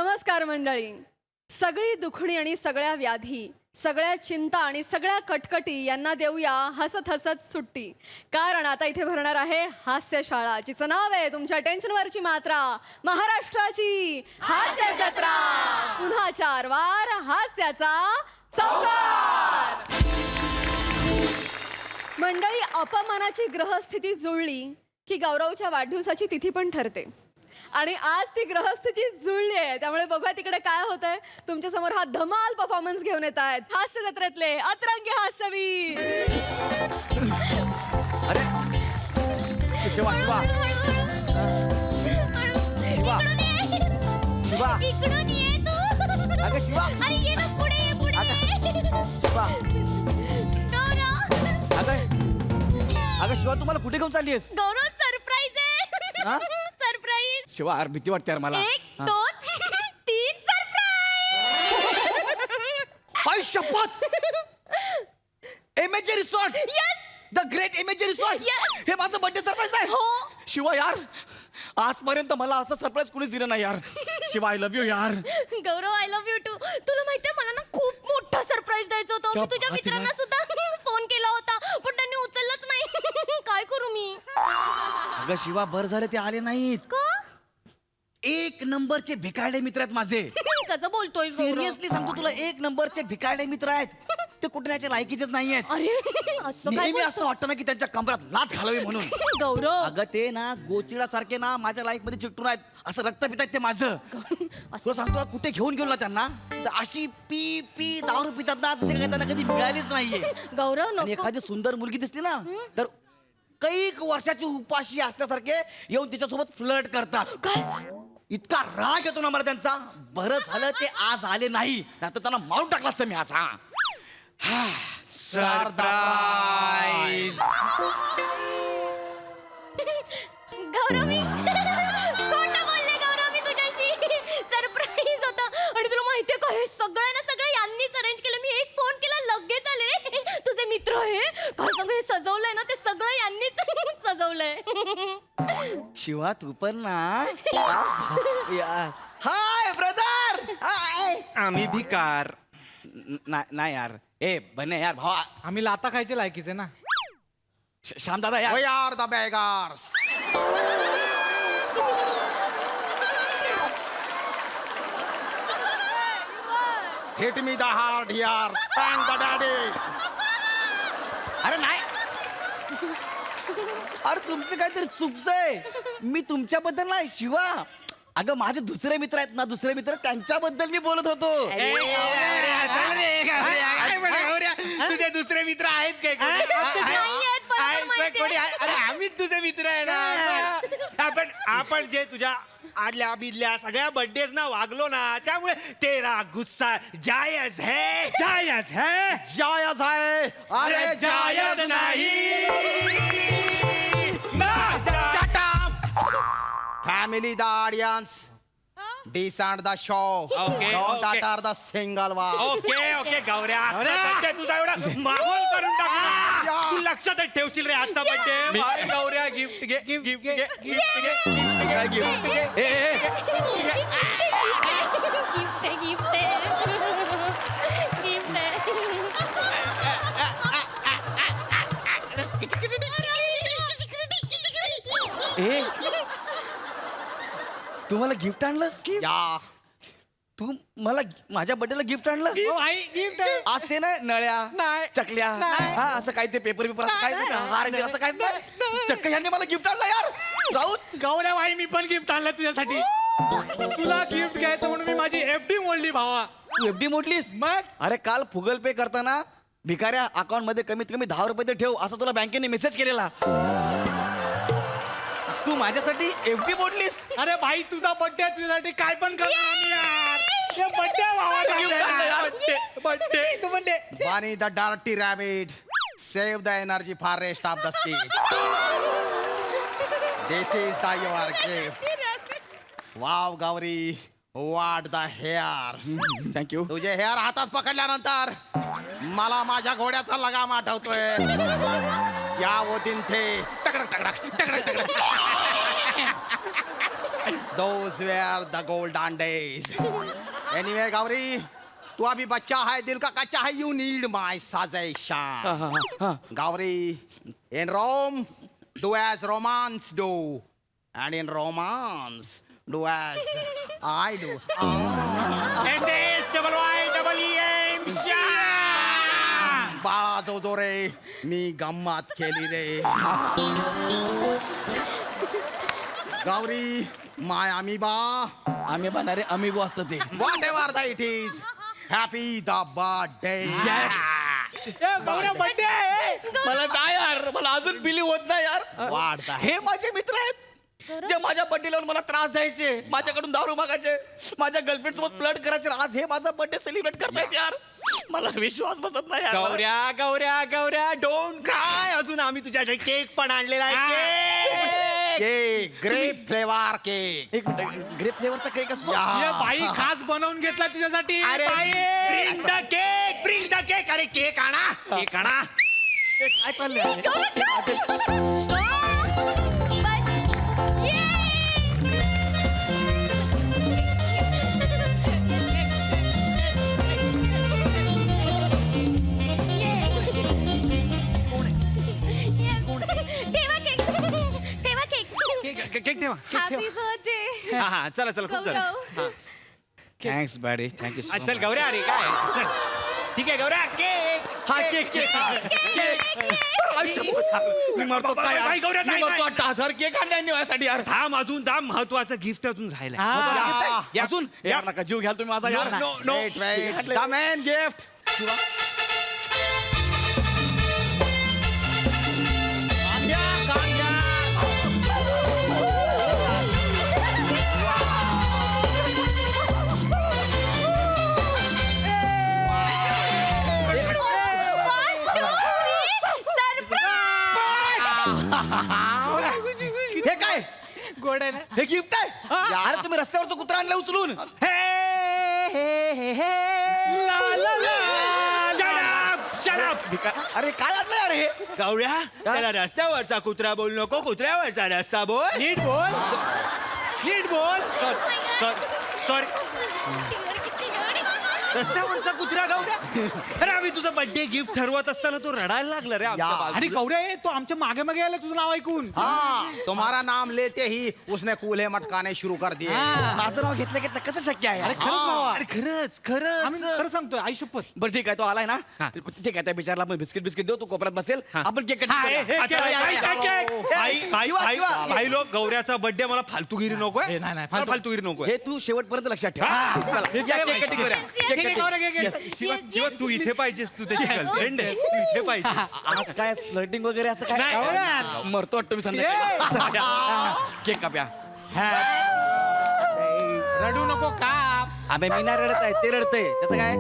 नमस्कार मंडळी. सगळी दुखणी आणि सगळ्या व्याधी, सगळ्या चिंता आणि सगळ्या कटकटी यांना देऊया हसत हसत सुट्टी. कारण आता इथे भरणार आहे हास्यशाळा, जिचं नाव आहे तुमच्या टेन्शनवरची मात्रा, महाराष्ट्राची हास्य जत्रा. पुन्हा 4 वार हास्याचा चौकार. मंडळी, अपमानाची ग्रहस्थिती जुळली की गौरवच्या वाढदिवसाची तिथी पण ठरते. आणि आज ती ग्रहस्थिती जुळली आहे, त्यामुळे बघा तिकडे काय होतंय. तुमच्या समोर हा धमाल परफॉर्मन्स घेऊन येत आहेत हास्य जत्रेतले अतरंगी हास्यवीर. अरे शिवा शिवा शिवा शिवा इकडून ये तू. अगं शिवा, अरे ये ना, पुढे ये, पुढे ये. शिवा गौरव, अगं शिवा, तुम्हाला कुठे घेऊन चालली आहेस? गौरव सरप्राईज हा? आहे. सरप्राईज. शिवा, यार भीती वाटते यार मला. 1 2 3 सरप्राईज. आई शपथ, MAJ resort, the great MAJ resort. Yes. हे माझं बर्थडे सरप्राईज आहे. हो. शिवा यार, आजपर्यंत मला असं सरप्राईज कोणीच दिलं नाही यार. शिवा, आय लव्ह यू यार. गौरव, आय लव्ह यू टू. तुला माहितीये, मला ना खूप मोठा सरप्राईज द्यायचा होता. क्या मी तुझ्या बात आहे मित्रांना यार. सुद्धा फोन केला होता, पण त्यांनी उचललंच नाही. काय करू मी? अगं शिवा, बरं झालं ते आले नाहीत. का? 1 नंबरचे भिकारडे मित्र आहेत माझे. कसं बोलतोय गौरव? सिरियसली सांगतो तुला, 1 नंबरचे भिकारडे मित्र आहेत. ते कुठण्याच्या लायकीचेच नाहीयेत. अरे असं काय नेहमी बोलतो? असं वाटतं ना की त्यांच्या कमरात लाथ घालावी म्हणून. गौरव, अगं ते ना गोचिडासारखे ना माझ्या लाईफ मध्ये चिकटून आहेत. असं रक्त पितात ते माझं. तुला सांगतो ना, कुठे घेऊन गेलो ना त्यांना, तर अशी पी पी दारू पितात ना, तसे काही त्यांना कधी मिळालीच नाहीये. गौरव आणि नको. एखादी सुंदर मुलगी दिसली ना, तर कैक वर्षाची उपाशी असल्यासारखे येऊन तिच्यासोबत फ्लर्ट करतात. काय? इतका राग येतो ना मला त्यांचा. बरं झालं ते आज आले नाही, नाहीतर त्यांना मारून टाकला असतं मी आज. हा सरप्राईज. गौरव, मी खोटं बोलले. गौरव, मी तुझ्याशी सरप्राईज होता. आणि तुला माहितीये का, हे सगळं ना सगळं यांनीच अरेंज केलं. मी एक फोन केला, लगेच आले रे. तुझे मित्र हे काय सांग, हे सजवलंय ना, ते सगळं यांनीच सजवलंय. शिवा, तू पण ना. Hi brother. हाय. आम्ही भिकार. नाही यार, ए बने यार भावा. आम्ही लाता खायचे लायकीचे ना. श्याम दादा यार. We are the beggars. Hit me the hard here. Thank the daddy. अरे नाही, अरे तुमचं काहीतरी चुकतंय. मी तुमच्याबद्दल नाही शिवा. अगं माझे दुसरे मित्र आहेत ना, दुसरे मित्र, त्यांच्याबद्दल मी बोलत होतो. तुझे दुसरे मित्र आहेत काय कोणी? नाहीयेत, बरोबर आहेत, माहितीये. कोणी आहे? अरे आम्हीच तुझे मित्र आहे ना. आपण जे तुझ्या आदल्या बिदल्या सगळ्या बर्थडेज ना वागलो ना, त्यामुळे तेरा गुस्सा जायज है. जायज है. जायज आहे. अरे जायज नाही. Shut up. Family the audience. Decent the show. Okay, Don't okay. utter the single word. Okay okay Gaurya. Birthday तुझा एवढा माहोल करून टाकला. तू लक्षातच ठेवशील रे आजचा बर्थडे. गौऱ्या गिफ्ट घे, गिफ्ट घे, गिफ्ट घे, गिफ्ट घे, गिफ्ट घे. ए, ए, गिफ्ट आहे, गिफ्ट आहे. गिफ्ट ए, तू मला गिफ्ट आणलंस? या तू मला माझ्या बर्थडेला गिफ्ट आणलं? आज ते नाही नळ्या, नाही. चकल्या, हा असं काही ते पेपर पेपर असं काय हार बिर असं काहीच नाही. चक्क ह्यांनी मला गिफ्ट आणलं यार. राऊत, गौऱ्या भाई, मी पण गिफ्ट आणलं तुझ्यासाठी. तुला गिफ्ट घ्यायचं म्हणून मी माझी एफडी मोडली भावा. तू एफडी मोडलीस? मग अरे काल फुगल पे करताना भिकाऱ्या अकाउंट मध्ये कमीत कमी 10 रुपये तर ठेव असं तुला बँकेने मेसेज केलेला. तू माझ्यासाठी एफडी मोडलीस? अरे भाई, तुझा बर्थडे तुझ्यासाठी काय पण करणार आम्ही यार. हे बर्थडे भावा. बर्थडे तू म्हणले. Bunny the dirty rabbit. Save the energy for rest of the stage. This is the your gift. Wow, Gauri. What the hair. Thank you. तुझे हेअर हातात पकडल्यानंतर मला माझ्या घोड्याचा लगाम आठवतोय. या वो दिन थे टकडक टकडक टकडक टकडक. Those were the golden days. Anyway, Gauri, तू अभी बच्चा है, दिल का कच्चा है. You need my suggestion. Gauri, in Rome, do as Romans do, and in romance, do as I do. SSYYEM बाळा जो रे, मी गंमत केली रे. Gauri, my amoeba. आम्ही बनारे अमिगो असतं ते Whatever that it is, happy the birthday. Gaurya birthday आहे. मला काय यार मला अजून बिलीव होत नाही यार वाढता. हे माझे मित्र आहेत जे माझ्या बर्थडे लावून मला त्रास द्यायचे माझ्याकडून दारू मागायचे माझ्या गर्लफ्रेंड सोबत फ्लर्ट करायचे आज हे माझा बर्थडे सेलिब्रेट करतायत यार मला विश्वास बसत नाही यार गौऱ्या गौऱ्या गौऱ्या डोंट क्राय अजून आम्ही तुझ्यासाठी केक पण आणलेला आहे केक ग्रेप फ्लेवर केक. एक ग्रेप फ्लेवरचा केक असतो हे बाई खास बनवून घेतला तुझ्यासाठी. अरे बाई. ब्रिंग द केक अरे केक आणा केक आणा काय चाललंय केक ठेवा हॅपी बर्थडे हा हा चला चला खूप झालं हा. थँक्स बॅडी थँक्यू चल गौऱ्या अरे काय चल ठीक आहे गौऱ्या केक हा केक केक मी मरतो काय नाही, गौऱ्या, मी नाही, मरतो नाही. 8,000 केक आणलाय माझ्यासाठी यार थांब अजून थांब महत्वाचं गिफ्ट अजून राहिलंय या. अजून यार नका जीव घ्याल तुम्ही माझा यार no no Wait, wait. The main gift. हे काय गोड आहे ना. हे गिफ्ट आहे अरे तुम्ही रस्त्यावरचं कुत्रा आणलं उचलून अरे काय आणलं यार हे गौऱ्या त्याला रस्त्यावरचा कुत्रा बोल नको कुत्र्यावरचा रस्ता बोल नीट बोल. नीट बोल. कर कर रस्त्यावरचा कुत्रा गौऱ्या अरे आम्ही तुझं बर्थडे गिफ्ट ठरवत असताना तू रडायला लागला रे आमच्या या. बाजूला. आणि गौऱ्या आहे, तो आमच्या मागे मागे आला तुझं नाव ऐकून. हाँ, तुम्हारा नाम लेते ही उसने कूल्हे मटकाने शुरू कर दिए. माझं नाव घेतलं घेतलं कसं शक्य आहे अरे खरंच भावा. अरे खरंच आम्ही खरंच खरं सांगतोय आई शपथ. बरं ठीक आहे तो आलाय ना हा. ठीक आहे त्या बिचारला आपण बिस्किट बिस्किट देऊ तू कोपऱ्यात बसेल आपण केक हा, हे, हे, अच्छा, केक, या, या, केक, या. केक. भाई लोक गौऱ्याचा बर्थडे मला फालतूगिरी नकोय ए, नाही, नाही, मला फालतूगिरी नकोय हे तू शेवटपर्यंत लक्षात ठेव चला, या, केक कटिंग करूया. केक ठीक आहे, कटिंग. गौऱ्या, घे, घे. Yes. शिवा तू इथे पाहिजेस तू त्याची गर्लफ्रेंड आहेस तू इथे पाहिजेस आज काय फ्लर्टिंग वगैरे असं काय नाही. गौऱ्या, मरतो वाटतो मी संध्याकाळी केक काप्या रडू नको का. अबे मी नाही रडत आहे ते रडतंय त्याचं काय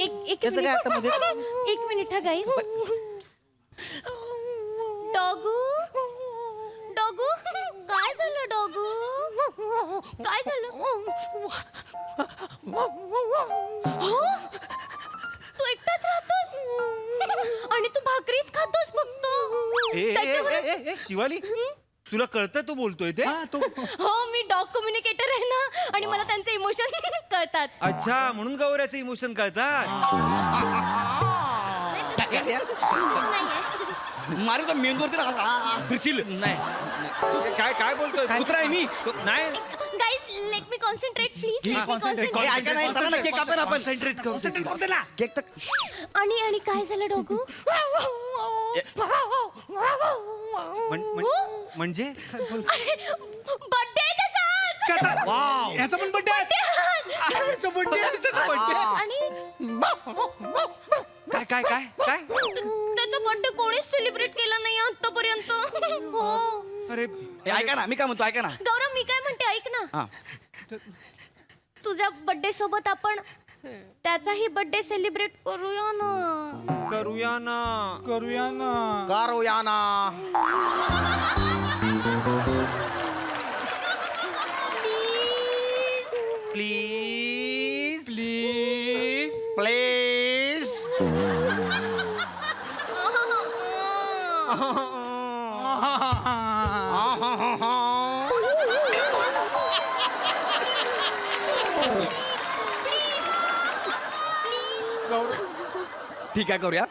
एक त्याचं काय आता मध्ये एक मिनिट हा गाईस डॉगू डॉगू काय झालं डॉगू काय झालं हो? तू एकटाच राहतोस आणि तू भाकरीच खातोस फक्त त्याच्यावर- शिवाली तुला कळतं तू बोलतोय ते हा, तो हो मी डॉग कम्युनिकेटर आहे ना आणि मला त्यांचे इमोशन कळतात अच्छा म्हणून गौऱ्याचे इमोशन कळतात नाहीये. मारे तो मेंदूवरती फिरशील नाही काय काय बोलतोय कुत्रा आहे मी नाही guys let me concentrate please हे ऐका नाही चला ना केक कापेन आपण कॉन्सन्ट्रेट करू केक तर आणि काय झालं डॉगू म्हणजे बर्थडे त्याचा आज. याचा पण बर्थडे आणि काय काय काय काय त्याचा बर्थडे कोणीच सेलिब्रेट केला नाही आतापर्यंत हो अरे ऐका ना मी काय म्हणतो ऐका ना गौरव मी काय म्हणते ऐक ना हा तुझ्या बर्थडे सोबत आपण त्याचाही बर्थडे सेलिब्रेट करूया ना करूया ना करूया ना. करो याना. Please please. प्लीज. ठीक आहे करूया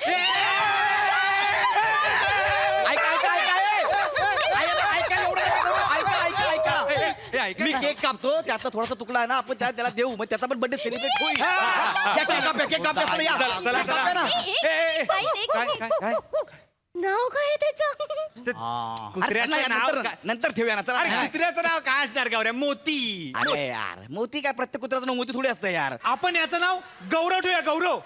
ऐका ऐका ऐका ऐका एवढं नका करू. ऐका ऐका मी केक कापतो त्यातला थोडासा तुकडा आहे ना आपण त्याला देऊ मग त्याचा पण बर्थडे सेलिब्रेट होईल या, केक कापूया चला या. चला, केक कापूया ना. काय नाव काय आहे त्याचं अरे, कुत्र्याचं नाही, नाव नंतर काय? नंतर ठेवूया ना चला अरे कुत्र्याचं नाव काय असणार गौऱ्या मोती अरे यार मोती काय प्रत्येक कुत्र्याचं नाव मोती थोडी असतं यार आपण याचं नाव गौरव ठेवूया गौरव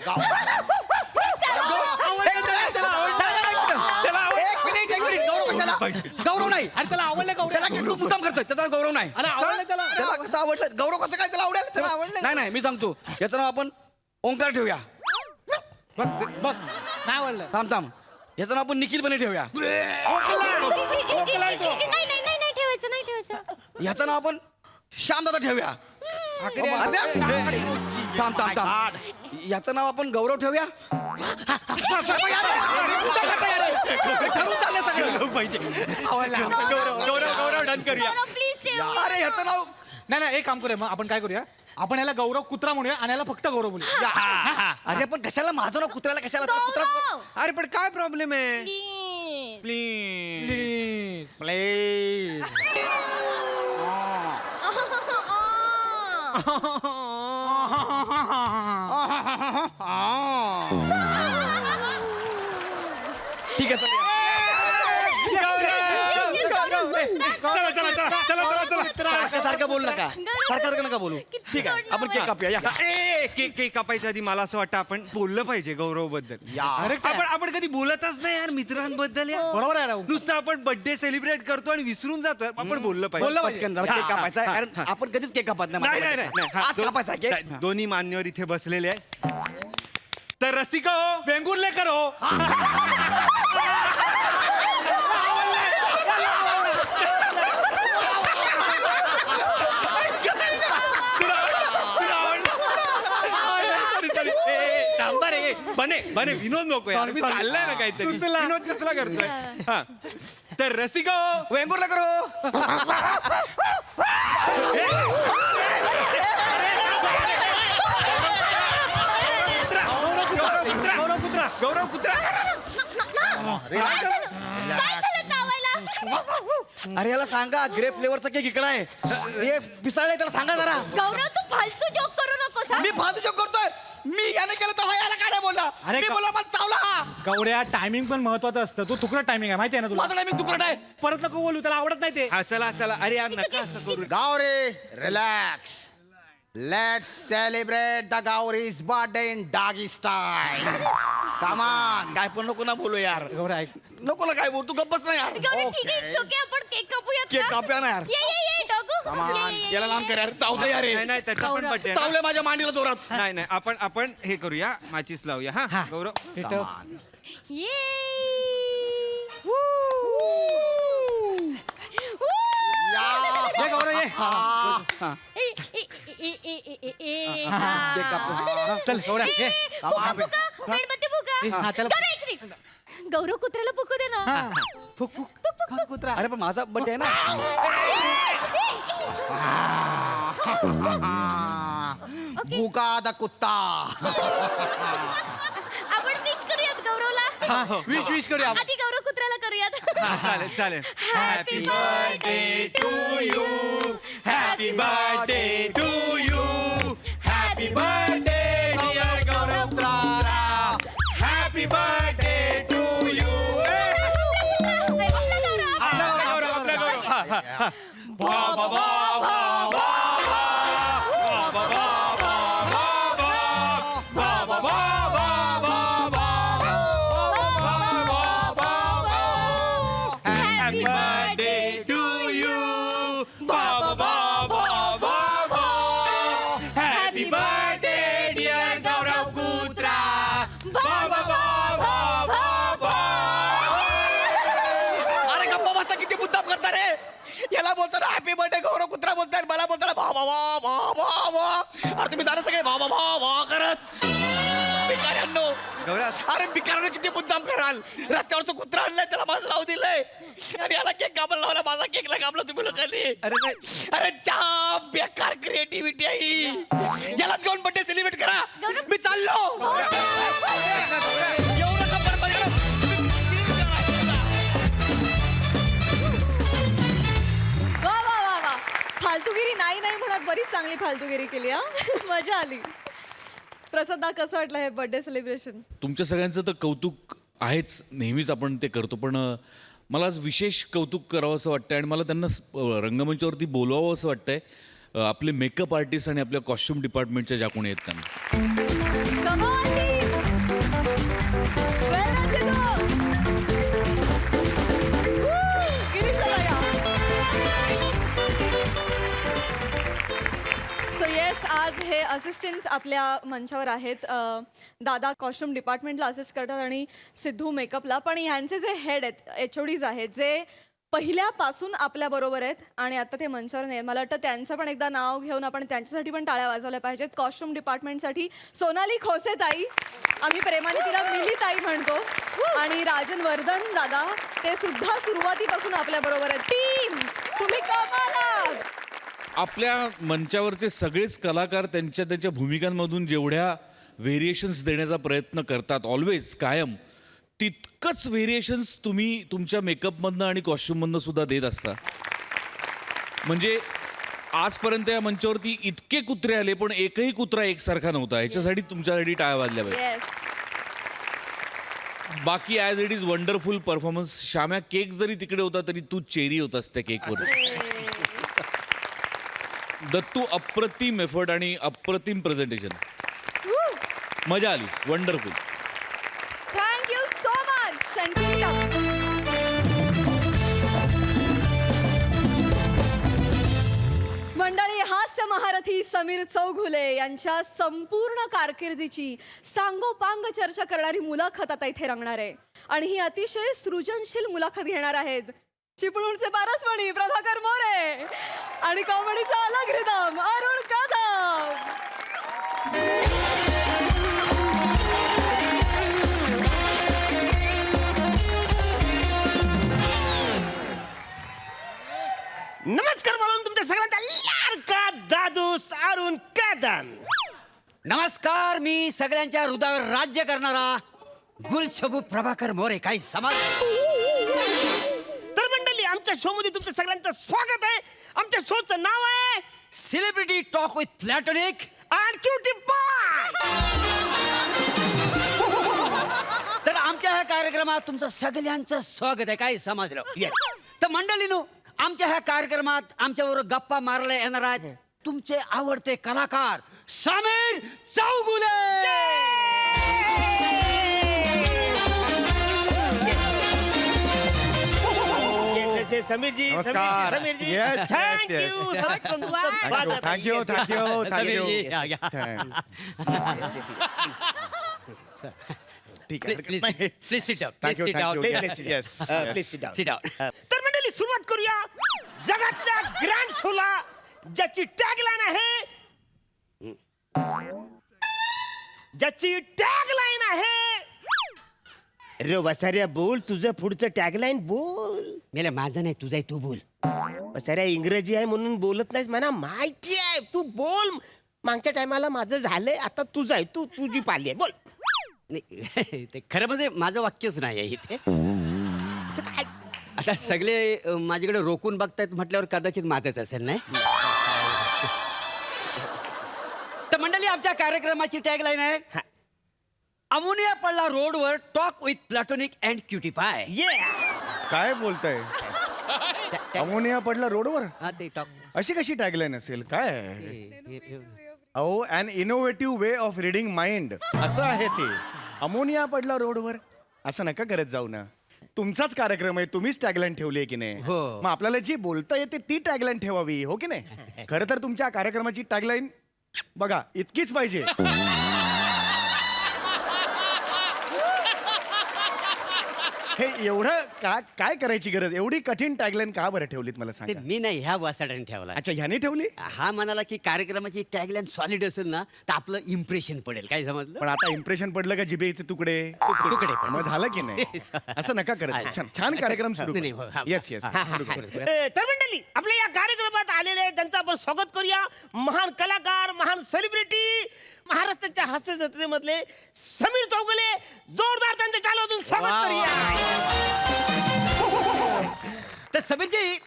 एक मिनिट गौरव कशाला गौरव नाही अरे त्याला आवडलं गौरव त्याला तू मुद्दाम करतोय त्याचा गौरव नाही अरे आवडलं त्याला त्याला कसं आवडलं गौरव कसं काय त्याला आवडेल त्याला आवडलं. नाही नाही मी सांगतो याचं नाव आपण ओंकार ठेवूया बघ नाही आवडलं थांब याचं नाव आपण निखिल बने ठेवूया नाही ठेवायचं नाही ठेवायचं याचं नाव आपण श्यामदादा ठेवूया अरे, थांब याचं नाव आपण गौरव ठेवूया ठरवून चाललंय सगळं पाहिजे गौरव डन करूया प्लीज ठेव अरे याचं नाव नाही एक काम करूया मग आपण काय करूया आपण याला गौरव कुत्रा म्हणूया आणि याला फक्त गौरव बोलूया अरे पण कशाला माझं नाव कुत्र्याला कशाला त्याला कुत्रा गौरव अरे पण काय प्रॉब्लेम आहे प्लीज प्लीज प्लीज ठीक आहे चला सारखं बोलू नका सारखं नका बोलू ठीक आहे आपण केक कापूया या. केक कापायच्या आधी मला असं वाटतं आपण बोललं पाहिजे गौरव बद्दल अरे काय? आपण कधी बोलतच नाही यार मित्रांबद्दल यार बरोबर आहे राव. नुसतं आपण बर्थडे सेलिब्रेट करतो आणि विसरून जातो आपण बोललं पाहिजे पटकन जरा केक कापायचा आहे, कारण आपण कधीच केक कापत नाही नाही नाही नाही आज कापायचा आहे केक दोन्ही मान्यवर इथे बसलेले आहेत तर रसिका हो वेंगुर्लेकर हो सॉरी थांबा रे बने विनोद नको यार मी चाललाय ना काहीतरी सुचला. विनोद कसला करतोय हा तर रसिका हो वेंगुर्ला करो गौरव कुत्रा गौरव कुत्रा काय झालं चावायला अरे याला सांगा ग्रे फ्लेवरचा केक इकडे आहे हे पिसाळे त्याला सांगा जरा गौरव तू फालतू जोक करू नकोस हा? मी फालतू जोक करतोय मी याने केलं तर हा याला काय नाही बोलला अरे मी का- बोला मला चावला हा गौऱ्या टायमिंग पण महत्वाचं असतं तू तुकडा टायमिंग आहे माहिती आहे ना तुला माझं नाही मी तुकडा आहे परत नको बोलू त्याला आवडत नाही ते हा चला अरे यार नका असं करू Gauri, relax. Let's celebrate the Gauri's birthday in doggy style. Come on. काय पण नको ना बोलू यार गौऱ्या ऐक नको ना काय बोल तू गप्पच नाही यार गौरव ठीक आहे it's okay, आपण केक कापूयात केक ना? कापूया ना यार. ये डॉगू याला लांब कर यार चावतं यार नाही नाही त्याचा पण बर्थडे चावलं माझ्या मांडीला जोरात नाही नाही आपण हे करूया माचीस लावूया हा गौरव ये ये गौरव ये केक कापू. चल गौऱ्या ये मेणबत्ती फुका हा, त्याला- गौरव एक मिनिट. गौरव कुत्र्याला फुकू दे ना फुक फुक कुत्रा अरे पण माझा बर्थडे आहे ना भूका द कुत्ता. आपण विश करूयात गौरवला विश करूया आपण. आधी गौरव कुत्र्याला करूयात चालेल happy birthday to you happy birthday to you happy birthday dear Gaurav कुत्रा हॅपी बर्थडे टू यू आपला Gaurav happy birthday to you happy birthday dear Gaurav कुत्रा अरे गप्पा बसा किती मुद्दाम करता रे याला बोलतो ना हॅपी बर्थडे गौरव कुत्रा बोलताय मला बोलतो ना भा भा भा भा भा भा अरे तुम्ही जाणं सगळे भा भा भा भा करत भिकाऱ्यांनो. अरे भिकाऱ्यांनो किती मुद्दाम कराल. रस्त्यावरचं कुत्रा आणलंय त्याला माझं नाव दिलंय आणि याला केक कापायला लावला. माझा केकला कापला तुम्ही लोकांनी. अरे जाम बेकार क्रिएटिव्हिटी आहे ही. यालाच घेऊन बर्थडे सेलिब्रेट करा. मी चाललो. एवढं कपड बघा. वा वा वा वा, फालतूगिरी नाही नाही म्हणत बरीच चांगली फालतूगिरी केली हा. मजा आली. प्रसादा, कसं वाटलं हे बर्थडे सेलिब्रेशन? तुमच्या सगळ्यांचं तर कौतुक आहेच, नेहमीच आपण ते करतो, पण मला आज विशेष कौतुक करावं असं वाटतं आणि मला त्यांना रंगमंचावरती बोलवावं असं वाटतंय. आपले मेकअप आर्टिस्ट आणि आपल्या कॉस्ट्युम डिपार्टमेंटच्या ज्या कोणी आहेत त्यांना. कमाल. Well done, Sidhu. Woo! गिरीशला या. सो येस, आज हे असिस्टंट आपल्या मंचावर आहेत. दादा कॉस्ट्युम डिपार्टमेंटला असिस्ट करतात आणि सिद्धू मेकअपला. पण ह्यांचे जे हेड आहेत, HODs आहेत, जे पहिल्यापासून आपल्या बरोबर आहेत आणि आता ते मंचावर नाही. मला वाटतं त्यांचं पण एकदा नाव घेऊन आपण त्यांच्यासाठी पण टाळ्या वाजवल्या पाहिजेत. कॉस्ट्युम डिपार्टमेंटसाठी सोनाली खोसे ताई, आम्ही प्रेमाने तिला मिली ताई म्हणतो, आणि राजन वर्धन दादा, ते सुद्धा सुरुवातीपासून आपल्या बरोबर आहेत. टीम, तुम्ही कमाल आहात. आपल्या मंचावरचे सगळेच कलाकार त्यांच्या त्यांच्या भूमिकांमधून जेवढ्या व्हेरिएशन्स देण्याचा प्रयत्न करतात ऑलवेज, कायम, तितकंच व्हेरिएशन्स तुम्ही तुमच्या मेकअपमधनं आणि कॉस्ट्युममधनं सुद्धा देत असता. म्हणजे आजपर्यंत या मंचावरती इतके कुत्रे आले पण एकही कुत्रा एकसारखा नव्हता. याच्यासाठी तुमच्यासाठी टाळ्या वाजल्या पाहिजे. येस. बाकी as it is wonderful performance. Shyamya, cake जरी तिकडे होता तरी तू चेरी होतास त्या केकवर. दत्तू, अप्रतिम एफर्ट आणि अप्रतिम प्रेझेंटेशन. मजा आली. वंडरफुल. Thank you so much. मंडळी, हास्य महारथी समीर चौघुले यांच्या संपूर्ण कारकिर्दीची सांगोपांग चर्चा करणारी मुलाखत आता इथे रंगणार आहे. आणि ही अतिशय सृजनशील मुलाखत घेणार आहेत चिपळूणचे पारसमणी प्रभाकर मोरे आणि कॉमेडीचा अलग रिदम अरुण कदम. नमस्कार म्हणून तुमच्या सगळ्यांचा लाडका दादू अरुण कदम. नमस्कार, मी सगळ्यांच्या हृदयावर राज्य करणारा गुलशबू प्रभाकर मोरे. काही समाज. तर मंडळी, आमच्या शो मध्ये तुमच्या सगळ्यांचं स्वागत आहे. आमच्या शोचं नाव आहे celebrity talk with Platonic and cutie पाय. तर आमच्या ह्या कार्यक्रमात तुमचं सगळ्यांचं स्वागत आहे. काही समजलं? तर मंडळीनो, आमच्या ह्या कार्यक्रमात आमच्याबरोबर गप्पा मारायला येणार आहेत तुमचे आवडते कलाकार समीर चौगुले. समीरजी, नमस्कार. Sameerji, Yes, yes, thank yes. You. Thank you Sameerji, या, या. ठीक Please, आहे. please sit down. Please thank you sit down. Thank you. Yes, yes Please sit down. sit down. तर मंडळी, सुरुवात करूया जगातल्या ग्रँड शोला, ज्याची टॅगलाईन आहे रे वसाऱ्या, बोल तुझं पुढचं टॅगलाईन बोल. मेले माझं नाही, तुझा तू बोल. वसाऱ्या, इंग्रजी आहे म्हणून बोलत नाहीस, मला माहिती आहे. तू बोल. मागच्या टायमाला माझं झालंय, आता तुझं आहे. तुझी पाली आहे, बोल. नाही, ते खरं म्हणजे माझं वाक्यच नाही आहे इथे. असं काय? आता सगळे माझ्याकडे रोखून बघतायत म्हटल्यावर कदाचित माझंच असेल, नाही? तर मंडळी, आमच्या कार्यक्रमाची टॅगलाईन आहे अमोनिया पडला रोडवर talk with Platonic and cutie पाय. काय बोलताय? अमोनिया पडला रोडवर? हा, ते टॉक. अशी कशी टॅगलाईन असेल? काय? अहो, an innovative way of reading mind असं आहे ते. अमोनिया पडला रोडवर असं नका करत जाऊ ना. तुमचाच कार्यक्रम आहे, तुम्हीच टॅगलाईन ठेवली आहे की नाही? हो. मग आपल्याला जी बोलता येते ती टॅगलाईन ठेवावी, हो की नाही? खरं तर तुमच्या कार्यक्रमाची टॅगलाईन बघा इतकीच पाहिजे. हे एवढं काय करायची गरज एवढी कठीण टॅगलाईन का बरं ठेवलीत मला ते सांगा मी नाही ह्या वासाड्याने ठेवला अच्छा ह्यानी ठेवली हा म्हणाला की कार्यक्रमाची टॅगलाईन सॉलिड असेल ना तर आपलं इम्प्रेशन पडेल काय समजलं पण आता इम्प्रेशन पडलं का जिबेचे तुकडे तुकडे पण. मग झालं की नाही असं नका करत छान छान कार्यक्रम सुरू नाही, नाही, हा. येस येस तर मंडळी आपल्या या कार्यक्रमात आलेले आहेत, त्यांचं आपण स्वागत करूया. महान कलाकार, महान सेलिब्रिटी, महाराष्ट्राच्या हास्य जत्रेमधले समीर चौगुले. जोरदार त्यांचं टाळ्यांनी स्वागत करूया. तर समीरजी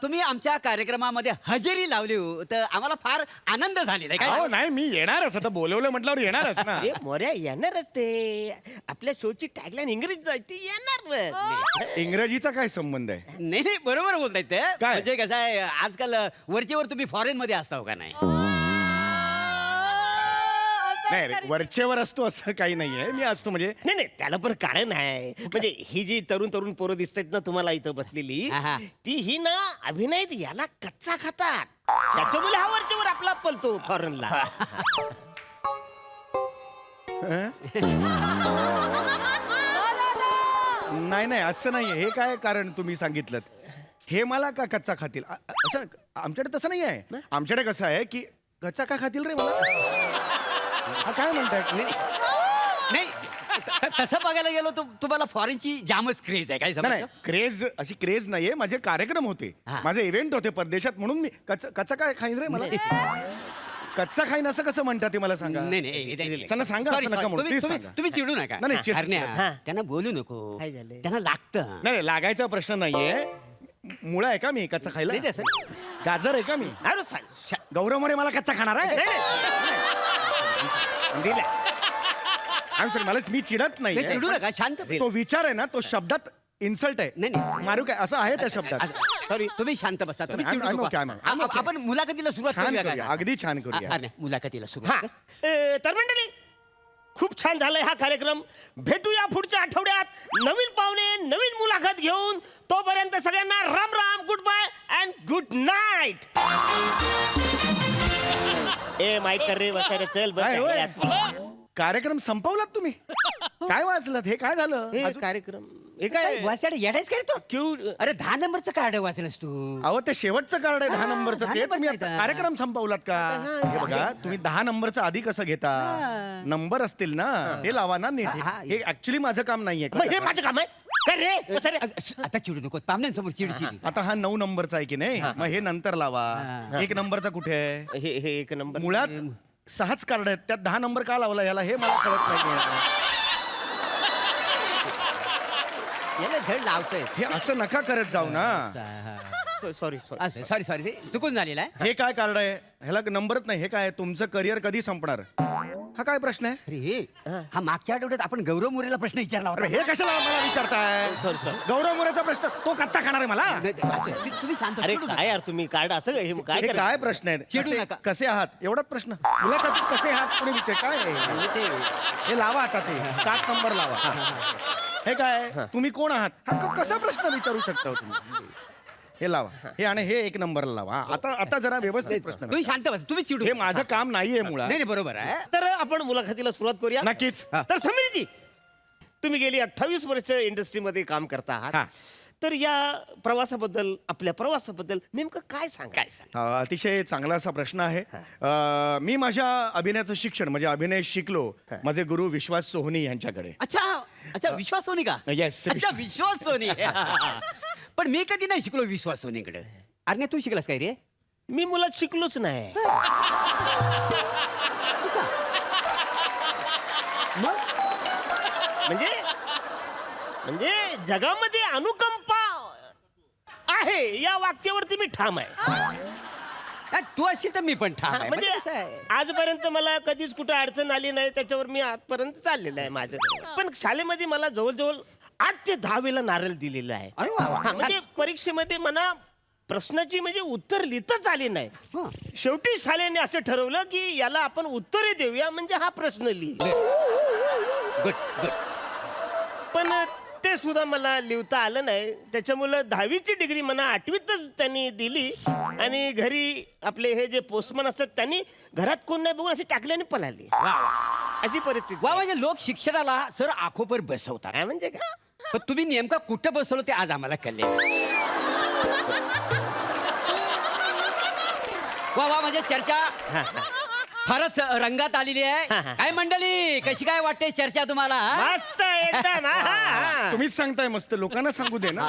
तुम्ही आमच्या कार्यक्रमामध्ये हजेरी लावली हो, तर आम्हाला फार आनंद झालेला आहे हो काय नाही मी येणारच आता बोलवलं म्हटल्यावर येणारच ना अरे मोऱ्या येणारच ते. आपल्या शोची टॅगलाईन इंग्रजीत आहे, ती येणार. इंग्रजीचा काय संबंध आहे नाही नाही बरोबर बोलतायत ते काय? म्हणजे कसं आहे आजकाल वरचेवर तुम्ही फॉरेन मध्ये असता हो का नाही नाही रे, वरचेवर असतो असं काही नाहीये मी असतो म्हणजे नाही नाही त्याला पण कारण आहे. म्हणजे ही जी तरुण तरुण पोरं दिसतात ना तुम्हाला इथं बसलेली, आहा. ती ही ना अभिनयत याला कच्चा खातात. त्याच्यामुळे हा वरच्यावर आपला पलतो फॉरेनला. नाही नाही असं नाहीये हे काय कारण तुम्ही सांगितलं हे मला का कच्चा खातील असं आमच्याकडे तसं नाही आहे आमच्याकडे कसं आहे की कच्चा का खातील रे मला हा काय म्हणताय नाही तसं बघायला गेलो तर तुम्हाला फॉरेनची जामच क्रेज आहे काय नाही समजलं क्रेज अशी क्रेज नाहीये माझे कार्यक्रम होते हा. माझे इव्हेंट होते परदेशात म्हणून मी कच्चा काय खाईन रे मला कच्चा खाईन असं कसं म्हणतात ते मला सांगा नाही नाही सांगा, सांगा, Sorry, असं नका sorry. म्हणू. तुम्ही- Please तुम्ही- सांगा. तुम्ही चिडू नका नाही, चिड- हरण्या, हा. त्यांना बोलू नको काय झालंय? त्यांना लागतं नाही लागायचा प्रश्न नाहीये मुळा आहे का मी कच्चा खायला नाही तसं. गाजर आहे का मी अरे सांग. गौरव मोरे मला कच्चा खाणार आहे आय सॉरी मला मी चिडत नाही चिडू नाही नका शांत तो विचार आहे ना तो शब्दात इन्सल्ट आहे नाही, नाही. मारू काय असं आहे त्या शब्दात सॉरी तुम्ही शांत बसा तुम्ही I'm- चिडू I'm नका. okay, I'm okay. आपण मुलाखतीला सुरुवात छान करूया करूया का? अगदी छान करूया हा, नाही, मुलाखतीला हा सुरुवात तर मंडळी खूप छान झालाय हा कार्यक्रम. भेटूया पुढच्या आठवड्यात नवीन पाहुणे नवीन मुलाखत घेऊन. तोपर्यंत सगळ्यांना Ram Ram, goodbye and good night. ए माईक कर रे वगैरे चल काय होय? बस. कार्यक्रम संपवलात तुम्ही काय वाचलात हे काय झालं हे अजून- कार्यक्रम हे काय वाचायला येडायच काय तो क्यू अरे 10 नंबरचं कार्ड वाचलंस तू अहो ते शेवटचं कार्ड आहे 10 नंबरचं 10 ते तुम्ही नंबरचं आता आहे. कार्यक्रम संपवलात का हे बघा तुम्ही 10 नंबरचं आधी कसं घेता नंबर असतील ना हे लावा ना नीट हा, हे ऍक्च्युली माझं काम नाहीये मग हे माझं काम आहे काय रे बस रे. आता चिडू नको पाहुण्यांसमोर चिडचिडी आता हा 9 नंबरचा आहे की नाही मग हे नंतर लावा हा. 1 नंबरचा कुठे आहे हे एक नंबर मुळात 6च कार्ड आहेत त्यात 10 नंबर का लावला याला हे मला कळत नाही याला धड लावतोय हे असं नका करत जाऊ ना सॉरी सॉरी सॉरी सॉरी चुकून झालेला आहे हे काय कार्ड आहे ह्याला नंबरच नाही हे काय तुमचं करिअर कधी संपणार हा काय प्रश्न आहे अरे हे हा मागच्या आठवड्यात आपण गौरव मोरेला प्रश्न विचारला अरे होता हे कशाला मला विचारताय गौरव मोरेचा प्रश्न तो कच्चा खाणार आहे मला नाही, तुम्ही शांत अरे चिडू नका. काय यार तुम्ही कार्ड असं हे काय हे करता? काय प्रश्न आहे चिडू कसे- नका. कसे आहात एवढाच प्रश्न मुलाखतीत कसे आहात कोणी विचार काय आहे? म्हणजे ते हे लावा आता ते 7 नंबर लावा हे काय तुम्ही कोण आहात हा कसा प्रश्न विचारू शकता हो तुम्ही हे लावा हे आणि हे 1 नंबरला लावा हा, आता जरा व्यवस्थित प्रश्न तुम्ही शांत बसा तुम्ही चिडू हे नका. माझं काम नाहीये मुळात नाही नाही, बरोबर आहे तर आपण मुलाखतीला सुरुवात करूया नक्कीच तर समीरजी तुम्ही गेली 28 वर्ष इंडस्ट्रीमध्ये काम करता हा. आहात तर या प्रवासाबद्दल आपल्या प्रवासाबद्दल नेमकं काय सांगा काय सांग अतिशय चांगला असा प्रश्न आहे मी माझ्या अभिनयाचं शिक्षण म्हणजे अभिनय शिकलो माझे गुरु विश्वास सोहनी यांच्याकडे अच्छा विश्वास सोनी का Yes. अच्छा विश्वास सोनी पण मी कधी नाही शिकलो विश्वास सोनीकडे अरे तू शिकलास काय रे मी मुलात शिकलोच नाही म्हणजे म्हणजे जगामध्ये अनुकंपा आहे या वाक्यावरती मी ठाम आहे तू अशी तर मी पण ठाम आहे म्हणजे म्हणजे कसं आहे आजपर्यंत मला कधीच कुठे अडचण आली नाही त्याच्यावर मी आजपर्यंत चाललेलं आहे माझं पण शाळेमध्ये मला जवळजवळ 8 ते 10 वेळा नारळ दिलेला आहे अरे वा, वा. हा, म्हणजे परीक्षेमध्ये मला प्रश्नाची म्हणजे उत्तर लिहिताच आली नाही हं. शेवटी शाळेने असं ठरवलं की याला आपण उत्तरे देऊया म्हणजे हा प्रश्न लिहि गुड गुड पण ते सुद्धा मला लिहिता आलं नाही त्याच्यामुळं 10वीची डिग्री मला 8वीतच त्यांनी दिली आणि घरी आपले हे जे पोस्टमन असतात त्यांनी घरात कोण नाही बघून असे टाकल्याने पळाले वा वा अशी परिस्थिती वा म्हणजे लोक शिक्षणाला सर आखोपर बसवतात काय म्हणजे काय पण तुम्ही नेमका कुठं बसवलं ते आज आम्हाला कळले. वा वा, म्हणजे चर्चा फारच रंगात आलेली आहे. काय मंडळी, कशी काय वाटते चर्चा तुम्हाला? मस्त एकदम तुम्हीच सांगताय मस्त, लोकांना सांगू दे ना.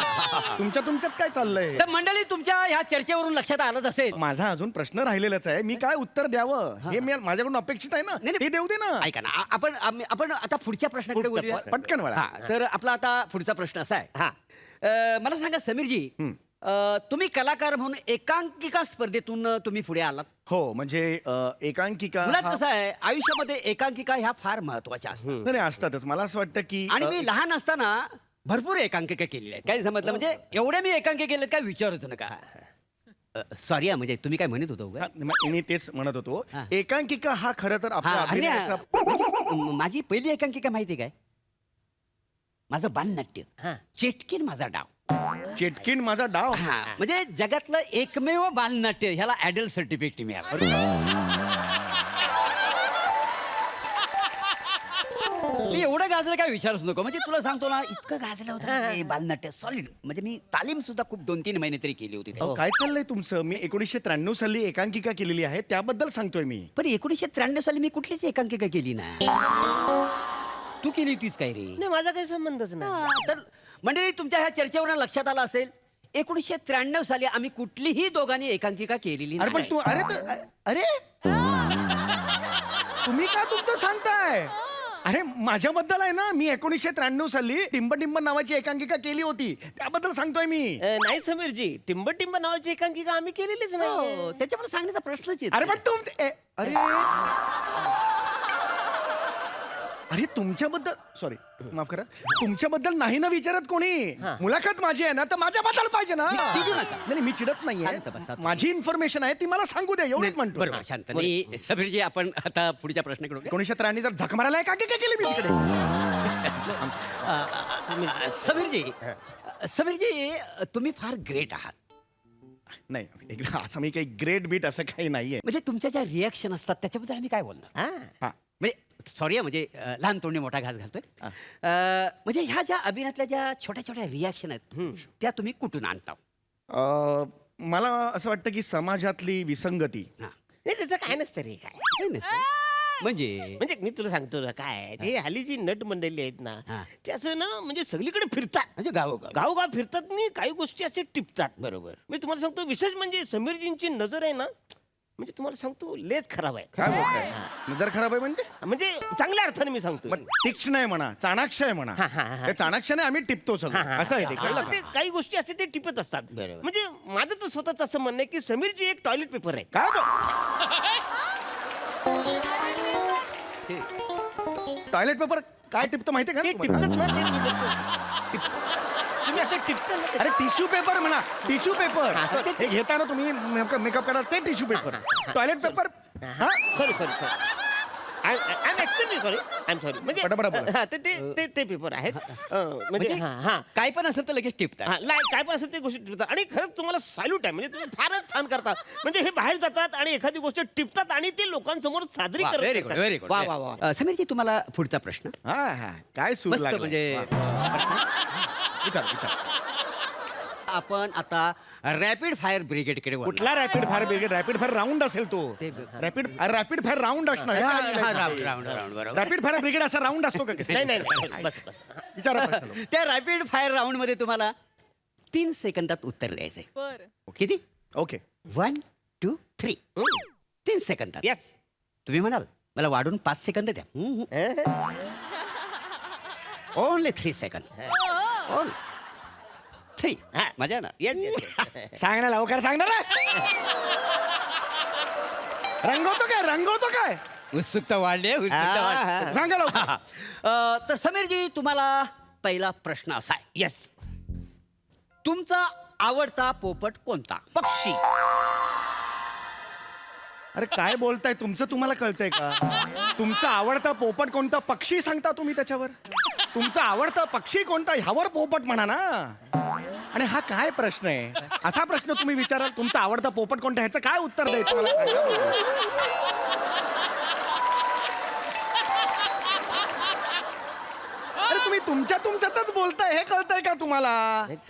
तुमच्यात काय चाललंय? तर मंडळी, तुमच्या ह्या चर्चेवरून लक्षात आलंच असेल. माझा अजून प्रश्न राहिलेलाच आहे. मी काय उत्तर द्यावं हे माझ्याकडून अपेक्षित आहे ना. नाही, नाही. ते देऊ दे ना. ऐका ना, आपण आता पुढच्या प्रश्नाकडे बोलूया. पटकन वळा. हा, तर आपला आता पुढचा प्रश्न असा आहे. मला सांगा समीरजी, तुम्ही कलाकार म्हणून एकांकिका स्पर्धेतून तुम्ही पुढे आलात. हो, म्हणजे एकांकिका मुळात हा- कसं आहे, आयुष्यामध्ये एकांकिका ह्या फार महत्वाच्या असतात. नाही असतातच. मला असं वाटतं की आणि मी लहान असताना भरपूर एकांकिका केलेल्या आहेत. काय समजलं, म्हणजे एवढ्या मी एकांकिका केल्यात काय विचारूच नका. सॉरी, म्हणजे तुम्ही काय म्हणत होतो हा, मी तेच म्हणत होतो. हा. एकांकिका हा खरं तर आपल्या अभिनयाचा माझी पहिली एकांकिका माहिती आहे काय? माझं बालनाट्य, चेटकीन माझा डाव. चेटकीन माझा डाव. हा, म्हणजे जगातलं एकमेव बालनाट्य, ह्याला ऍडल्ट सर्टिफिकेट मिळालं. मी एवढं गाजलं काय विचारूच नको. म्हणजे तुला सांगतो ना, इतकं गाजलं होतं ना ते बालनाट्य, सॉलिड. म्हणजे मी तालीम सुद्धा खूप 2-3 महिने तरी केली होती. अहो, काय चाललंय तुमचं? मी 1993 साली एकांकिका केलेली आहे, त्याबद्दल सांगतोय मी. पण 1993 साली मी कुठलीच एकांकिका केली ना. तू केली होतीस काय रे? नाही, माझा काही संबंधच नाही. हा, तर मंडळी, तुमच्या ह्या चर्चेवर लक्षात आलं असेल, 1993 साली आम्ही कुठलीही दोघांनी एकांकिका केलेली अरे पण नाही. तू अरे तुम्ही का तुमचं सांगताय? अरे माझ्याबद्दल आहे ना, मी 1993 साली टिंब टिंब नावाची एकांकिका केली होती, त्याबद्दल सांगतोय मी. नाही समीरजी, टिंब टिंब नावाची एकांकिका आम्ही केलेलीच नाही. हो, त्याच्यामुळे सांगण्याचा प्रश्नच येत अरे नाही. पण अरे तुमच्याबद्दल, सॉरी माफ करा, तुमच्याबद्दल नाही ना विचारत कोणी. मुलाखत माझी आहे ना, तर माझ्याबद्दल पाहिजे ना. चिडू नका. नाही, मी चिडत शांत बसा नाहीये. तुम्ही. माझी इन्फॉर्मेशन आहे ती मला सांगू दे, एवढंच म्हणतो. बरोबर, शांत. नाही, समीरजी, आपण आता पुढच्या प्रश्नाकडे वळूया. 1993 जर झक मारायला एकांकिका केली मी तिकडे. समीरजी, तुम्ही फार ग्रेट आहात. नाही, एकदा असं मी काही ग्रेट बीट असं काही नाहीये. म्हणजे तुमच्या ज्या रिॲक्शन असतात त्याच्याबद्दल आम्ही काय बोलणार. हा. म्हणजे सॉरी, म्हणजे लहान तोंडी मोठा घास घालतोय. म्हणजे ह्या ज्या अभिनयातल्या ज्या छोट्या छोट्या रिॲक्शन आहेत त्या तुम्ही कुठून आणता? मला असं वाटतं की समाजातली विसंगती. हा. नाही, त्याचं काय नसतं रे काय. नाही नसतं. म्हणजे मी तुला सांगतो ना, काय ते हल्ली जी नट मंडळी आहेत ना, हा. ते असं ना, म्हणजे सगळीकडे फिरतात. म्हणजे गावोगाव. गावगाव फिरतात आणि काही गोष्टी असे टिपतात. बरोबर. मी तुम्हाला सांगतो, विशेष म्हणजे समीरजींची नजर आहे ना, म्हणजे तुम्हाला सांगतो लेच खराब आहे. काय बोलताय? नजर खराब आहे म्हणजे चांगल्या अर्थाने मी सांगतो. पण तीक्ष्ण आहे म्हणा, चाणाक्ष आहे म्हणा. त्या चाणाक्षने आम्ही टिपतो सगळं, असं आहे ते, कळलं का? ते काही गोष्टी असे ते टिपत असतात. बरोबर. म्हणजे माझं तर स्वतःच असं म्हणणं आहे की समीरजी एक टॉयलेट पेपर आहे. काय टॉयलेट पेपर काय टिपतं माहितीये का ते तुम्हाला? टिपतात ना, ते टिपतात. तुम्ही असं टिपता ना ते. अरे टिश्यू पेपर म्हणा, टिश्यू पेपर. हा, sorry. हे घेताना तुम्ही मेकअप करा, ते टिश्यू पेपर. Toilet paper. हा, sorry I am extremely sorry. I am sorry. म्हणजे पटापटा बोला. हा, ते पेपर आहेत. म्हणजे म्हणजे हा काय पण असेल तर लगेच टिपतात. काय पण असेल ते गोष्टी टिपतात. आणि खरंच तुम्हाला सॅल्यूट आहे. म्हणजे तुम्ही फारच छान करता. म्हणजे हे बाहेर जातात आणि एखादी गोष्ट टिपतात आणि ते लोकांसमोर सादरी व्हेरी गुड, व्हेरी गुड. वा. समीरजी, तुम्हाला पुढचा प्रश्न. हा, काय सूर मस्त, लागलाय. म्हणजे विचार. आपण आता रॅपिड फायर ब्रिगेडकडे वळणार. कुठला rapid fire brigade? Rapid fire round असेल तो. ते- रॅपिड फायर राऊंड असणार. राऊंड बरोबर. रॅपिड फायर ब्रिगेड असा राऊंड असतो का? नाही बस विचारा प्रश्न. त्या रॅपिड फायर राऊंड मध्ये तुम्हाला 3 सेकंदात उत्तर द्यायचंय. बर. किती? ओके. 1 2 3. 3 सेकंदात. येस. तुम्ही म्हणाल मला वाढून 5 सेकंद द्या. Only 3 second. 3. मजा येणार. येस. सांग ना लवकर, सांग ना रे. रंगवतो काय उत्सुकता वाढली आहे, उत्सुकता वाढली. सांगा लवकर. तर समीरजी, तुम्हाला पहिला प्रश्न असा आहे. येस. तुमचा आवडता पोपट कोणता? पक्षी. अरे काय बोलताय? तुमचं तुम्हाला कळतंय का? तुमचा आवडता पोपट कोणता? पक्षी सांगता तुम्ही त्याच्यावर? तुमचा आवडता पक्षी कोणता ह्यावर पोपट म्हणा ना. आणि हा काय प्रश्न आहे? असा प्रश्न तुम्ही विचाराल, तुमचा आवडता पोपट कोणता, ह्याचं काय उत्तर द्यायचं मला सांगा बघू. अरे तुम्ही तुमच्यातच बोलताय, हे तुम्हाला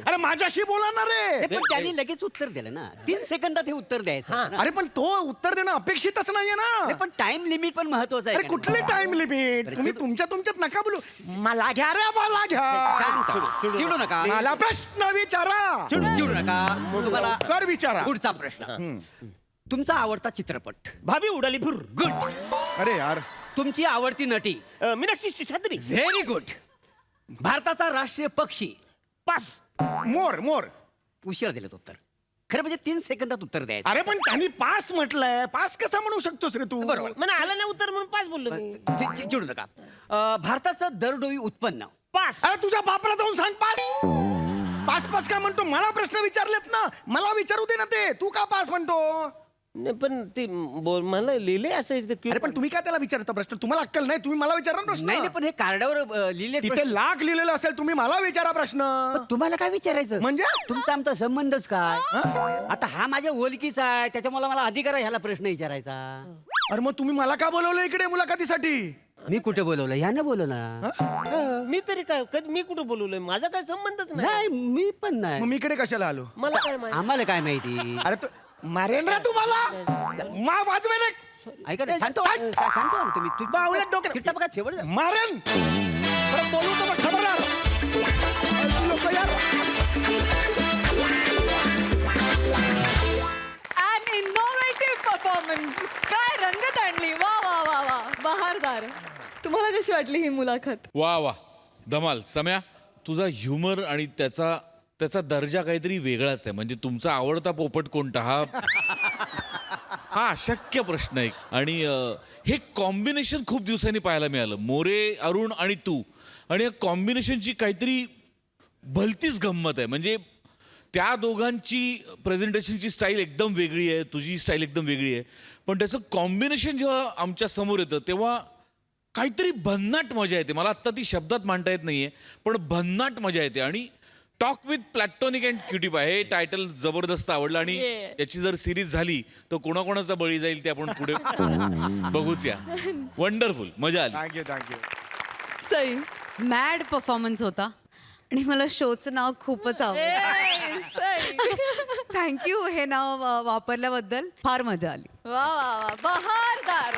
अरे माझ्याशी बोला ना रे नाही, पण त्यांनी लगेच उत्तर दिलं ना 3 सेकंदात हे उत्तर द्यायचं ना. अरे पण तो उत्तर देणं अपेक्षितच नाहीये ना नाही, पण टाइम लिमिट पण महत्वाचं आहे अरे का नाही? कुठली टाइम लिमिट तुम्ही तुमच्यात नका बोलू मला घ्या रे मला घ्या शांत. चिडू नका मला प्रश्न विचारा चिडू नका तुम्हाला कर विचारा पुढचा प्रश्न तुमचा आवडता चित्रपट भाभी उडाली फुर गुड. अरे यार तुमची आवडती नटी मीनाक्षी सिसोदिया व्हेरी गुड. भारताचा राष्ट्रीय पक्षी पास. मोर मोर उशिरा दिलं उत्तर खरं म्हणजे 3 सेकंदात उत्तर द्यायचं. अरे पण त्यांनी पास म्हटलंय पास कसा म्हणू शकतोस रे तू बरोबर. मला आलं नाही उत्तर म्हणून पास बोललो मी. चिडू नका भारताचं दरडोई उत्पन्न पास. अरे तुझ्या बापला जाऊन सांग पास पास पास का म्हणतो मला प्रश्न विचारलेत ना मला विचारू दे ना ते तू का पास म्हणतो नाही पण ते मला लिहिले असं इथे अरे पण तुम्ही काय त्याला विचारता प्रश्न तुम्हाला अक्कल नाही तुम्ही मला विचारा ना नाही प्रश्न नाही, पण हे कार्डावर लिहिले तिथे लाख लिहिलेलं असेल तुम्ही मला विचारा प्रश्न तुम्हाला काय विचारायचं म्हणजे? तुमचा आमचा संबंधच काय आता हा माझ्या ओळखीचा आहे त्याच्यामुळे मला अधिकार आहे ह्याला प्रश्न विचारायचा. अरे मग तुम्ही मला का बोलवलं इकडे मुलाखतीसाठी मी कुठे बोलवलं ह्यानं बोलवलं मी तरी काय मी कुठं बोलवलंय माझा काय संबंधच नाही नाही मी पण मग नाही मी इकडे कशाला आलो मला काय माहिती. आम्हाला काय माहिती. अरे तू मारेन रे तुम्हाला मा वाजवे रे ऐका ना, शांत व्हा, शांत व्हा ना तुम्ही बावळ्या डोक्यात- चिट्टा बघा शेवट मारेन परत बोलू तर मग खबरदार लोक यार अन इनोव्हेटिव्ह परफॉर्मन्स काय रंगत आणली वा वा वा वा बहारदार. तुम्हाला कशी वाटली ही मुलाखत? वा वा धमाल. सम्या तुझा ह्युमर आणि त्याचा दर्जा काहीतरी वेगळाच आहे. म्हणजे तुमचा आवडता पोपट कोणता हा अशक्य प्रश्न आहे. आणि हे कॉम्बिनेशन खूप दिवसांनी पाहायला मिळालं मोरे अरुण आणि तू आणि या कॉम्बिनेशनची काहीतरी भलतीच गंमत आहे. म्हणजे त्या दोघांची प्रेझेंटेशनची स्टाईल एकदम वेगळी आहे तुझी स्टाईल एकदम वेगळी आहे पण त्याचं कॉम्बिनेशन जेव्हा आमच्या समोर येतं तेव्हा काहीतरी भन्नाट मजा येते. मला आत्ता ती शब्दात मांडता येत नाहीये पण भन्नाट मजा येते. आणि talk with Platonic and cutie पाय हे टायटल जबरदस्त आवडलं आणि याची जर सिरीज झाली तर कोणाकोणाचा बळी जाईल ते आपण पुढे बघूच. या वंडरफुल मजा आली. Thank you thank you Sai mad performance होता आणि मला शोचं नाव खूपच आवडलं. थँक्यू हे नाव वापरल्याबद्दल फार मजा आली. वा वा वा बहारदार.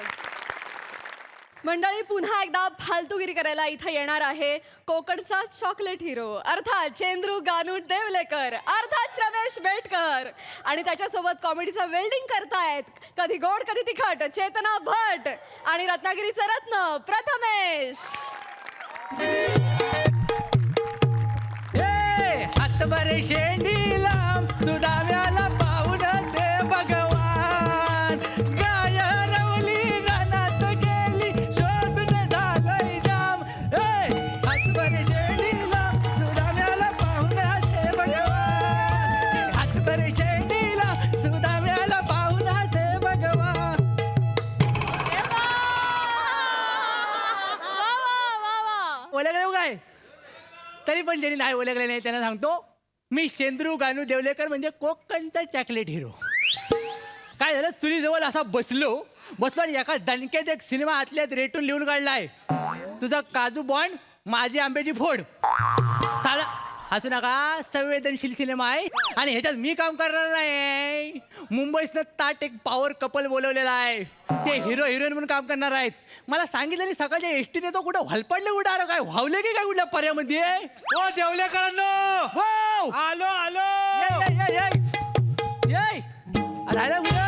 मंडळी पुन्हा एकदा फालतूगिरी करायला इथं येणार आहे कोकणचा चॉकलेट हिरो अर्थात चेंद्रू गानू देवलेकर अर्थात रमेश बेटकर आणि त्याच्यासोबत कॉमेडीचा वेल्डिंग करतायत कधी गोड कधी तिखट चेतना भट आणि रत्नागिरीचा रत्न प्रथमेश. हातभरे शेंडीला सुदाव्याला पाहून ते भगवान गाय रवली रानात गेली शोधून झालंय जाम. हातभरे शेंडीला सुदाव्याला पाहून ते भगवान हातभरे शेंडीला सुदाव्याला पाहून ते भगवान. ओळखलं काय तरी पण ज्यांनी नाही ओळखले नाही त्यांना सांगतो मी चेंद्रू गानू देवलेकर म्हणजे कोकणचा चॉकलेट हिरो. काय झालं चुलीजवळ असा बसलो आणि एका दणक्यात एक सिनेमा आतल्यात रेटून लिहून काढलाय तुझा काजू बॉन्ड माझी आंब्याची फोड. चाला हसू नका संवेदनशील सिनेमा आहे आणि ह्याच्यात मी काम करणार नाही. मुंबईतनं ताट एक पॉवर कपल बोलवलेला आहे ते हिरो हिरोईन म्हणून काम करणार आहेत. मला सांगितलं सकाळच्या एसटीने तो कुठं हलपडले उडार काय व्हावले की काय कुठल्या पर्यामध्ये ओ देवलेकरांनो आलो आलो. राहिला कुठं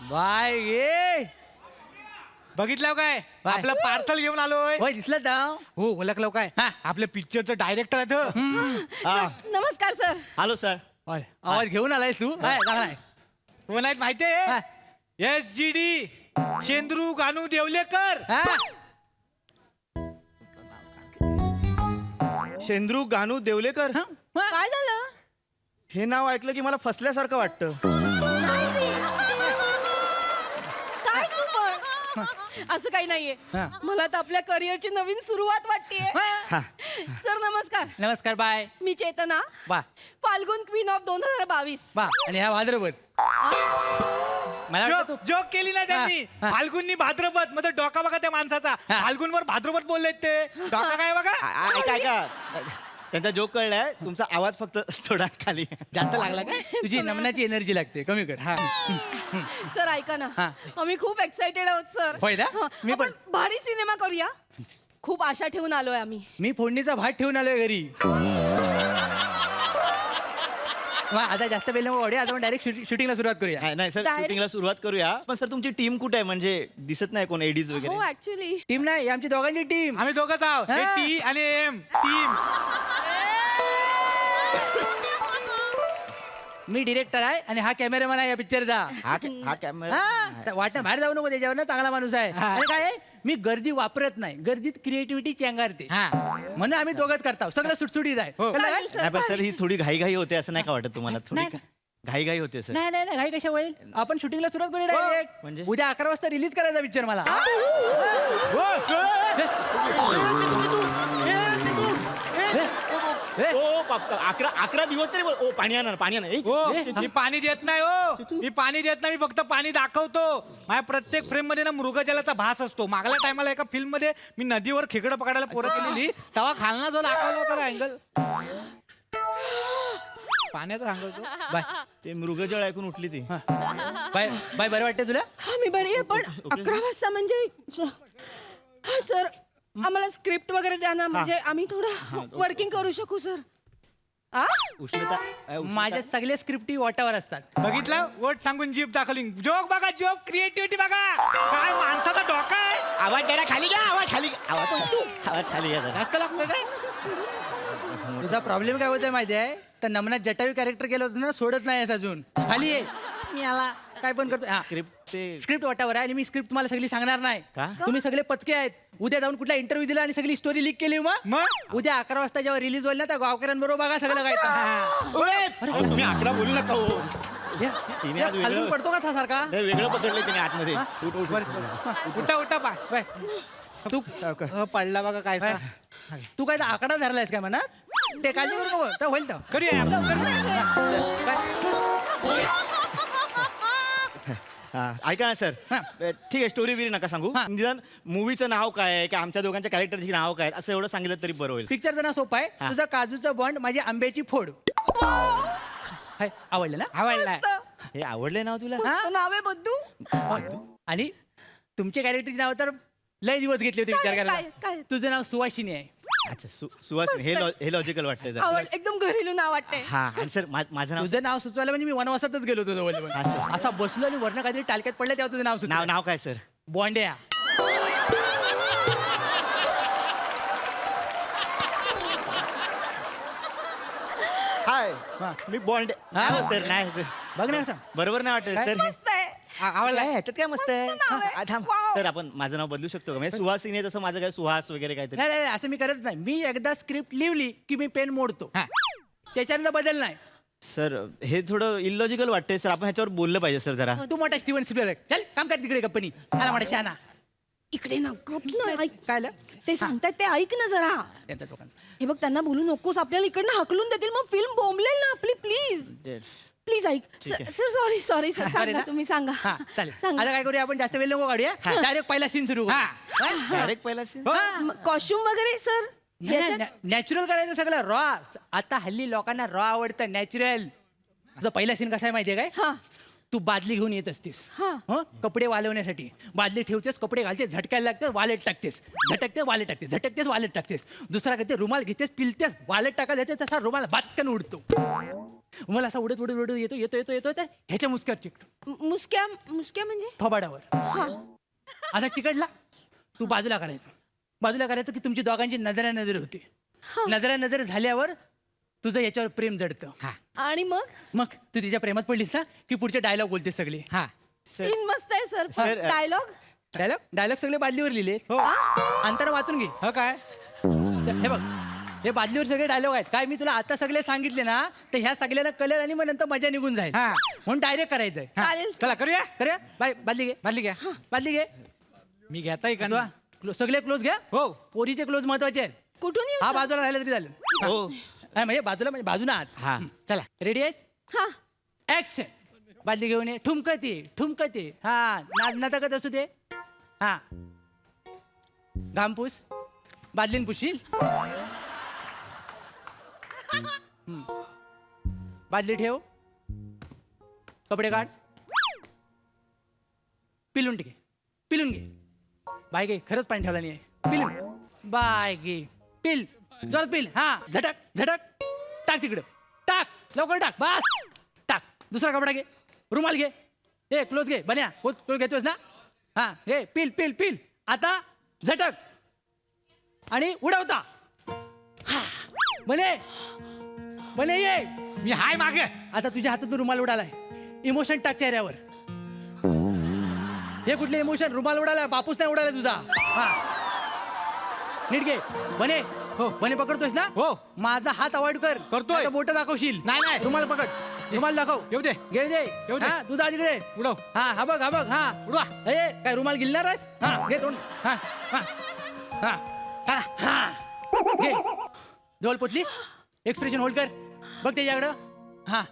बाय ये बघितलं काय बाय. आपलं पार्सल घेऊन आलोय. होय दिसलं का हो ओळखलं काय हा. आपल्या पिक्चरचं डायरेक्टर आहे नमस्कार सर. Hello sir. आवाज घेऊन आलायस तू काय चांगलाय कोण आहेत माहितीये SGD चेंद्रू गानू देवलेकर. शेंद्रू गानू देवलेकर काय झालं? हे नाव ऐकलं की मला फसल्यासारखं वाटतं. काय तू पण? असं काही नाहीये हा. मला तर आपल्या करिअरची नवीन सुरुवात वाटतेय सर नमस्कार. नमस्कार बाय मी चेतना बा फाल्गुन क्वीन ऑफ 2022. बा आणि ह्या भाद्रपद मला वाटतं तू जोक केली ना त्यांनी हा. फाल्गुननी भाद्रपद मग डोका बघा त्या माणसाचा हा. फाल्गुनवर भाद्रपद बोललेत ते डोका काय बघा ऐका ऐका त्यांचा जोक कळलाय तुमचा आवाज फक्त थोडा खाली जास्त लागला काय तुझी नमनाची एनर्जी लागते कमी कर हा सर ऐका ना हा. आम्ही खूप एक्साइटेड आहोत सर. होय ना? हा, मी आपण पण. भारी सिनेमा करूया. खूप आशा ठेवून आलोय आम्ही. मी फोडणीचा भात ठेवून आलोय घरी वा, आता जास्त वेळ नको वाढूया, आता आपण डायरेक्ट शूटिंगला सुरुवात करूया. नाही सर Direct- शूटिंगला सुरुवात करूया पण सर तुमची टीम कुठे आहे म्हणजे दिसत नाही कोण एडीज हो वगैरे ऍक्च्युली टीम नाही आमची दोघांची टीम आम्ही दोघंच आहोत हे हा. टी आणि एम टीम मी डिरेक्टर आहे आणि हा कॅमेरामॅन आहे या पिक्चरचा. हा कॅमेरा वाटणं बाहेर जाऊ नको त्याच्यावर ना चांगला माणूस आहे. आणि काय आहे, मी गर्दी वापरत नाही गर्दीत क्रिएटिव्हिटी चेंगारते म्हणून आम्ही दोघंच करतो सगळं सुटसुटीत आहे. कळलं काय? नाही पण सर ही थोडी घाई होते असं नाही का वाटत तुम्हाला थोडी नाही. घाई होते सर नाही नाही नाही घाई कशा होईल आपण शूटिंगला सुरुवात करू डायरेक्ट म्हणजे? उद्या 11 वाजता रिलीज करायचा पिक्चर मला. अकरा दिवस तरी ओ पाणी आणा पाणी आणा हो मी पाणी देत नाही हो मी पाणी देत नाही मी फक्त पाणी दाखवतो माझ्या प्रत्येक फ्रेम मध्ये ना मृगजलाचा भास असतो मागल्या टायमाला एका फिल्म मध्ये मी नदीवर खेकडं पकडायला पोरं केलेली तेव्हा खालना जो दाखवला होता अँगल पाण्याचा सांगतो बाय ते मृगजळ ऐकून उठली ती बाय बाय बरं वाटतं तुला. हा मी बरी आहे पण 11 वाजता म्हणजे हा सर आम्हाला स्क्रिप्ट वगैरे द्या ना म्हणजे आम्ही थोडं वर्किंग करू शकू सर. उष्णता माझ्या सगळ्या स्क्रिप्टी वाटावर असतात. बघितलं वोट सांगून जीप दाखवली जोक बघा जोक क्रिएटिव्हिटी बघा काय माणसाचा डोका आहे आवाज द्यायला खाली घ्या आवाज खाली आवाज खाली घ्या जरा. धक्का लागतोय काय तुझा प्रॉब्लेम काय होतोय माहिती आहे तर नमनात जटावी कॅरेक्टर केलं होतं ना सोडत नाही अजून खाली आहे मी आला काय पण करतो. स्क्रिप्ट ते स्क्रिप्ट वाटावर आहे आणि मी स्क्रिप्ट तुम्हाला सगळी सांगणार नाही. का? तुम्ही सगळे पचके आहेत. उद्या जाऊन कुठला इंटरव्ह्यू दिला आणि सगळी स्टोरी लीक केली मग उद्या 11 वाजता जेव्हा रिलीज होईल ना त्या गावकऱ्यांबरोबर बघा सगळं काय. तुम्ही 11 बोलू नका हो तिने आज हलवून वेगळं पडतो का था सारखा नाही, वेगळं पकडलंय तिने आतमध्ये उठ, उठ, उठ. उठा उठा पा बाय. तू पडला बघा काय सा. तू काय आकडा धरलायस काय म्हणत ते काळजी करू नको तर होईल तर करूया आपण, करूया. हा, ऐका ना सर हा. ठीक आहे स्टोरी बिरी नका सांगू हा. निदान मूवीचं नाव काय आहे की आमच्या दोघांच्या कॅरेक्टरची नाव काय आहे, असं एवढं सांगितलं तरी बरं होईल पिक्चरचं नाव सोपं आहे हा. तुझं काजूचं बॉन्ड माझी आंब्याची फोड. हाय, आवडलं ना. आवडलाय हे आवडलंय नाव तुला मस्त नाव आहे बद्दू. आणि तुमच्या कॅरेक्टरची नाव तर लय दिवस घेतले होते विचार काय- करायला. काय? तुझं नाव सुवासिनी आहे. अच्छा सुहास हे लॉजिकल वाटतंय जरा. आवड एकदम घरेलू नाव वाटतंय. हा आणि सर माझं नाव तुझं नाव सुचवायला म्हणजे मी वनवासातच गेलो होतो जवळ असं. असा बसलो आणि वर्ण काहीतरी टालक्यात पडलं तेव्हा तुझं नाव नाव सुचलं. नाव काय सर बॉन्ड्या. हाय हा. मी बॉन्ड हा. सर नाही sir. बघ ना कसं बरोबर नाही वाटत सर मस्त आहे. आवडलाय ह्याच्यात काय मस्त आहे मस्त नाव आहे. हा, थांब Wow. सर आपण माझं नाव बदलू शकतो का म्हणजे सुहासिनी आहे तसं माझं काय सुहास वगैरे काहीतरी नाही नाही असं मी करत नाही. मी एकदा स्क्रिप्ट लिहिली की मी पेन मोडतो त्याच्यानंतर बदल नाही. सर हे थोडं इलॉजिकल वाटतंय सर आपण ह्याच्यावर बोललं पाहिजे सर जरा तू मोठा स्टीवन स्पिलबर्ग चल काम कर तिकडे कंपनी मला मोठा शहाणा इकडे ना गप ना, ऐक. काय आलं? ते सांगतात ते ऐक ना जरा. त्यांच्या लोकांचं. हे बघ त्यांना बोलू नकोस आपल्याला इकडनं हकलून देतील मग फिल्म बोंबलेल ना आपली प्लीज प्लीज ऐक सर सॉरी सॉरी सर अरे सांगा ना. तुम्ही सांगा हा चालेल सांगा. आता काय करूया आपण जास्त वेळ नको काढूया डायरेक्ट पहिला सीन सुरू डायरेक्ट पहिला scene? कॉस्ट्युम वगैरे सर नॅचरल करायचं सगळं रॉ. आता हल्ली लोकांना रॉ आवडतं नॅचरल. तुझा पहिला सीन कसा आहे माहितीये काय हा तू बादली घेऊन येत असतेस हा. हं? कपडे वालवण्यासाठी बादली ठेवतेस कपडे घालतेस झटकायला लागते वालेट टाकतेस झटकतेस वालेट टाकतेस झटकतेस वालेट टाकतेस दुसरा करते रुमाल घेतेस पिलतेस वालेट टाकायला येते तसा रुमाल बाटकन उडतो. मला असा उडत उडत उडत येतो येतो येतो येतो तर ह्याच्या मुसक्यावर चिकटो मुसक्या मुसक्या म्हणजे थोबाडावर. हा असा चिकटला तू बाजूला करायचं की तुमची दोघांची नजर होते. नजर झाल्यावर तुझं याच्यावर प्रेम जडतं. आणि मग मग तू तिच्या प्रेमात पडलीस ना की पुढचे डायलॉग बोलतेस सगळे. सीन मस्त आहे सर Sir, डायलॉग डायलॉग सगळे बादलीवर लिहिले. अंतर वाचून घे. हो काय हे बघ हे बादलीवर सगळे डायलॉग आहेत. काय मी तुला आता सगळे सांगितले ना तर ह्या सगळ्यांना कळेल आणि मग नंतर मजा निघून जाईल. हा. म्हणून डायरेक्ट करायचंय. चालेल चला करूया करूया बाय बादली घे बादली घ्या बादली घे मी घेताय का तुला सगळे क्लोज घ्या हो. पोरीचे क्लोज महत्वाचे आहेत कुठून येऊ हा बाजूला राहिला तरी झालं हो. हा, म्हणजे बाजूला म्हणजे बाजूला आहात हा चला रेडी आहेस हा ऍक्शन बादली घेऊन ये ठुमकते हा नाचा करत असू दे हा घामपूस बादलीन पुशील बादली ठेव कपडे काढ पिलून घे बाय गे खरंच पाणी ठेवला नाही पिलून बाय गे पिल जोरात पिल हा झटक टाक तिकडं टाक लवकर टाक बस टाक दुसरा कपडा घे रुमाल घे ए क्लोज घे बन्या क्लोज घेतोस ना हा घे पिल आता झटक आणि उडवता हा बने ये मी हाय मागे आता तुझ्या हातातून रुमाल उडालाय इमोशन टाक चेहऱ्यावर हे कुठले इमोशन रुमाल उडालाय बापूस नाही उडालाय तुझा हा नीट घे बने पकडतोयस ना हो. माझा हात अवॉइड करतोय. बोट दाखवशील नाही. रुमाल पकड रुमाल दाखव येऊ दे. घे दे येऊ दे. हा, तुझा तिकडे उडव. हा बघ हा उडवा. ए काय रुमाल गिलणार आहेस हा घे तोंड हा घे जवळ पोचलीस एक्सप्रेशन होल्ड कर बघ त्याच्याकडं हा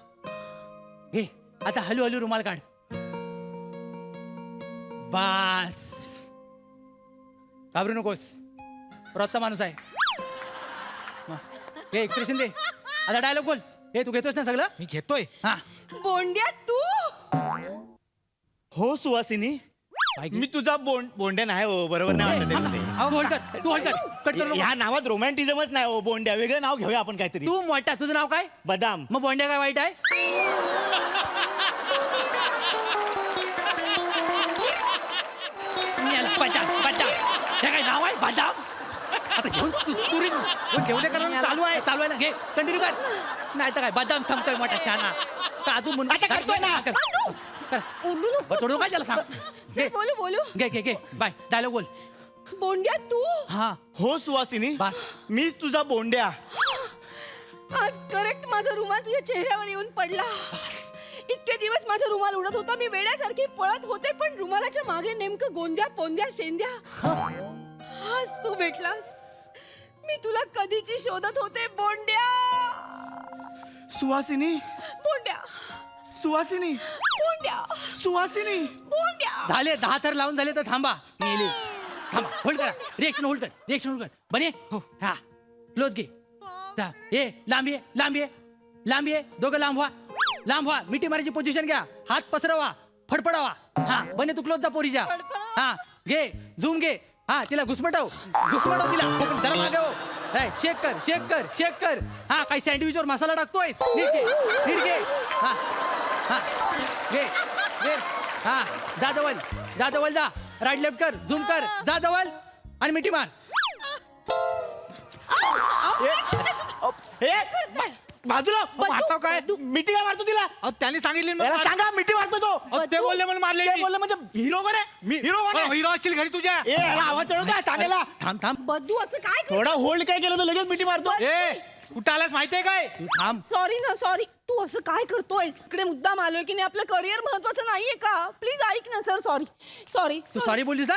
घे आता हलू रुमाल काढ बास घाबरू नकोस रोजचा माणूस आहे हे एक्सप्रेशन दे आता डायलॉग बोल हे तू घेतोस ना सगळं मी घेतोय हा बोंड्या तू हो सुवासिनी मी तुझा बोंड्या नाही हो बरोबर नाही वाटत आहे मला ते. तू होल्ड कर कट कर ह्या नावात रोमॅन्टिझमच नाही हो बोंड्या वेगळं नाव घेऊया आपण काहीतरी तू मोठा तुझं नाव काय बदाम मग बोंड्या काय वाईट आहे बदाम हे काय नाव आहे बदाम आता घेऊन चालू आहे चालू आहे ना घे कंटिन्यू कर नाही तर काय बदाम सांगतोय मोठा छाना काजू म्हणून करतोय ना. बोलू नको सोडू काय त्याला सांग सर, बोलू घे बाय डायलॉग बोल बोंड्या तू हा हो सुवासिनी बस. मी तुझा बोंड्या आज करेक्ट माझा रुमाल तुझ्या चेहऱ्यावर येऊन पडला इतके दिवस माझा रुमाल उडत होता मी वेड्यासारखी पळत होते पण रुमालाच्या मागे नेमकं गोंद्या पोंद्या शेंद्या आज तू भेटलास मी तुला कधीची शोधत होते बोंड्या सुवासिनी बोंड्या सुवासिनी सुवासिनी झाले 10 थर लावून झाले तर थांबा मेले थांबा होल्ड करा रिएक्शन होल्ड कर बने हा क्लोज घे जा ए लांब ये दोघं लांब व्हा मिठी मारायची पोझिशन घ्या हात पसरवा फडफडावा हा बने तू क्लोज जा पोरीच्या हा घे झूम घे हा तिला घुसमटव तिला जरा मागे हो शेक कर हा काही सँडविचवर मसाला टाकतोय नीट घे हा घे हा जा जवळ जा राईट लेफ्ट कर झूम कर जा जवळ आणि मिठी मार बाजूला मारतो काय मिठी काय मारतो तिला त्यांनी सांगितले याला सांगा मिठी मारतो तो ते बोलले म्हणून मारले ते बोलले म्हणजे हिरो कोण आहे मी हिरो कोण आहे हिरो असशील घरी तुझ्या ए याला आवाज चढव काय सांगायला थांब बद्दू असं काय थोडा होल्ड काय केलं तर लगेच मिठी मारतो ए कुठं आलास माहितीये काय तू थांब सॉरी तू असं काय करतोय इकडे मुद्दाम आलोय की नाही आपलं करिअर महत्वाचं नाहीये का प्लीज ऐक ना सर सॉरी तू सॉरी बोललीस ना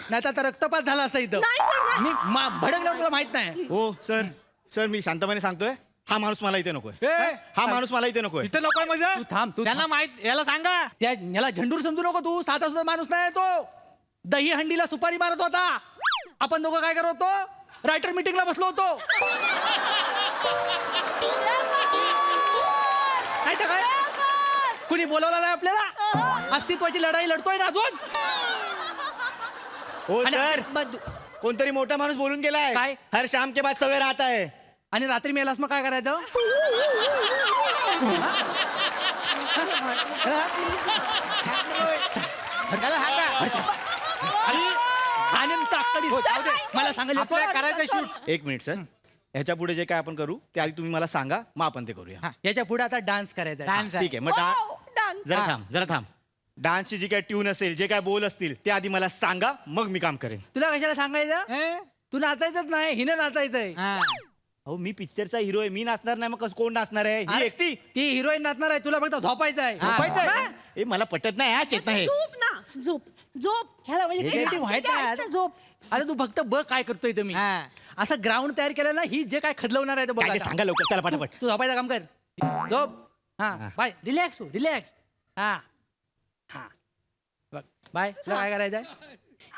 नाही तर आता रक्तपात झाला असता इथं नाही, sir, नाही. मी भडकलं तुला माहित नाही हो सर मी शांतपणे सांगतोय हा माणूस मला इथे नकोय ए, हा माणूस मला इथे नकोय इथं नको म्हणजे तू थांब, तू त्यांना थांब. माहित याला सांगा त्या याला झंडूर समजू नको तू साधा सुद्धा माणूस नाही तो दही हंडीला सुपारी मारत होता आपण दोघं काय करत होतो रायटर मीटिंगला बसलो होतो नाही तर काय कुणी बोलवलं नाही आपल्याला अस्तित्वाची लढाई लढतोय ना अजून हो आणि- सर बद्दू कोणतरी मोठा माणूस बोलून गेलाय काय? हर शाम के बाद सवेर आता है आणि रात्री मेलास मग काय करायचं आणि ताकदी हो, जाऊ दे. मला सांगायला आपल्याला करायचं शूट एक मिनिट सर ह्याच्या पुढे जे काय आपण करू ते आधी तुम्ही मला सांगा मग आपण ते करूया याच्या पुढे आता डान्स करायचा डान्स ठीक आहे मग डान्स जरा थांब डान्सची जी काय ट्यून असेल जे काय बोल असतील ते आधी मला सांगा मग मी काम करेन तुला कशाला सांगायचं तू नाचायचंच नाही हिनं नाचायचंय अहो मी पिक्चरचा हिरो आहे मी नाचणार नाही मग कसं कोण नाचणार आहे ही एकटी ती हिरोईन नाचणार आहे तुला फक्त झोपायचं आहे झोपायचं आहे? ए मला पटत नाही हा चेतना हे झोप ना झोप झोप ह्याला म्हणजे creative माहित नाही आता झोप. आता तू फक्त बघ काय करतोय इथं मी असं ग्राउंड तयार केलं ना ही जे काय खदलवणार आहे ते बघ काय ते आता. सांगा लवकर चला पटापट तू झोपायचं काम कर झोप हा बाय रिलॅक्स हो रिलॅक्स हा हा बघ बाय तुला काय करायचंय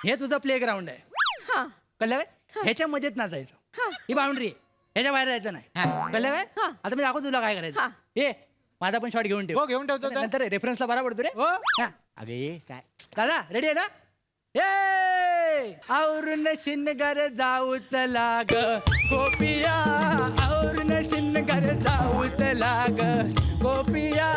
हे तुझं प्ले ग्राउंड आहे कळलं काय ह्याच्या मध्येच नाचायचं ही बाउंड्री आहे ह्याच्या बाहेर जायचं नाही कळलं काय आता मी दाखवतो तुला काय करायचं ये माझा पण शॉट घेऊन ठेव घेऊन ठेवतो नंतर रेफरन्सला बरा पडतो रे हा. अगे काय दादा रेडी आहे ना ए आवरून शिनगर जाऊ चला ग गोपिया आवरून शिनगर जाऊ चला ग गोपिया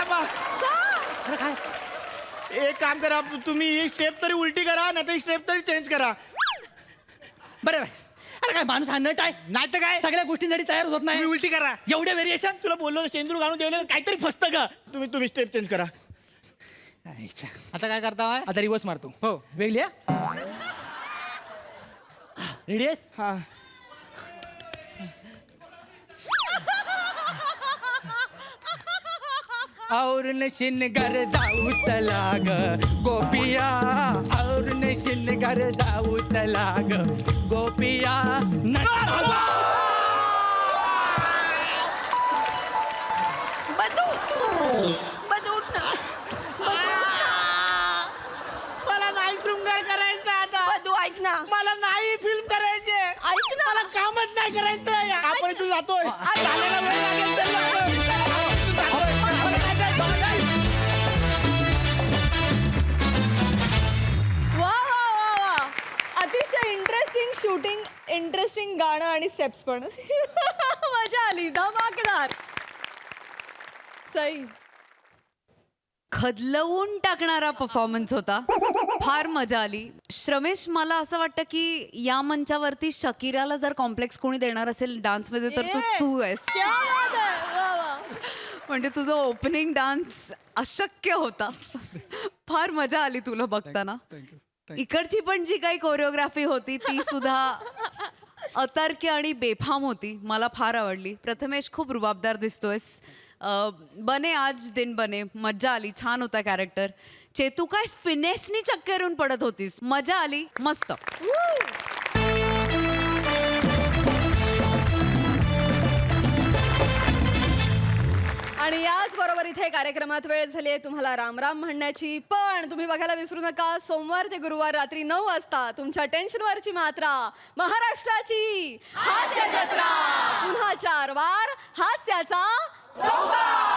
अरे काय एक काम करा तुम्ही ही स्टेप तरी उलटी करा नाही तर स्टेप तरी चेंज करा बरं बाय अरे काय माणूस हा नट आहे नाही तर काय सगळ्या गोष्टींसाठी तयार होत नाही उलटी करा एवढे व्हेरिएशन तुला बोललो शेंदूर घालून ठेवलं काहीतरी फसतं का तुम्ही स्टेप चेंज करा आता काय करता आता रिवर्स मारतो हो वेगळी रेडी आहेस हा और शिनगर जाऊ चला ग गोपिया और शिनगर जाऊ चला ग गोपिया मला नाही शृंगार करायचा आता तू ऐक ना मला नाही फिल्म करायचे ऐक ना मला कामच नाही करायचं आपण तू जातोय चालायला वेळ लागेल, चल लवकर. वा वा वा वा अतिशय इंटरेस्टिंग शूटिंग इंटरेस्टिंग गाणं आणि स्टेप्स पण मजा आली धमाकेदार सई खदलवून टाकणारा परफॉर्मन्स होता फार मजा आली श्रमेश मला असं वाटतं की या मंचावरती शकीराला जर कॉम्प्लेक्स कोणी देणार असेल डान्समध्ये तर तू आहेस क्या बात आहे वा वा म्हणजे तुझं ओपनिंग डान्स अशक्य होता फार मजा आली तुला बघताना इकडची पण जी काही कोरिओग्राफी होती ती सुद्धा अतर्क्य आणि बेफाम होती मला फार आवडली प्रथमेश खूप रुबाबदार दिसतोयस बने आज दिन बने मज्जा आली छान होता कॅरेक्टर चेतू काय फिनेसनी चक्करून पडत होतीस मजा आली मस्त आणि याच बरोबर इथे कार्यक्रमात वेळ झाली आहे तुम्हाला राम राम म्हणण्याची पण तुम्ही बघायला विसरू नका सोमवार ते गुरुवार रात्री 9 वाजता तुमच्या टेन्शनवरची मात्रा महाराष्ट्राची हास्य जत्रा पुन्हा 4 वार हास्याचा संवाद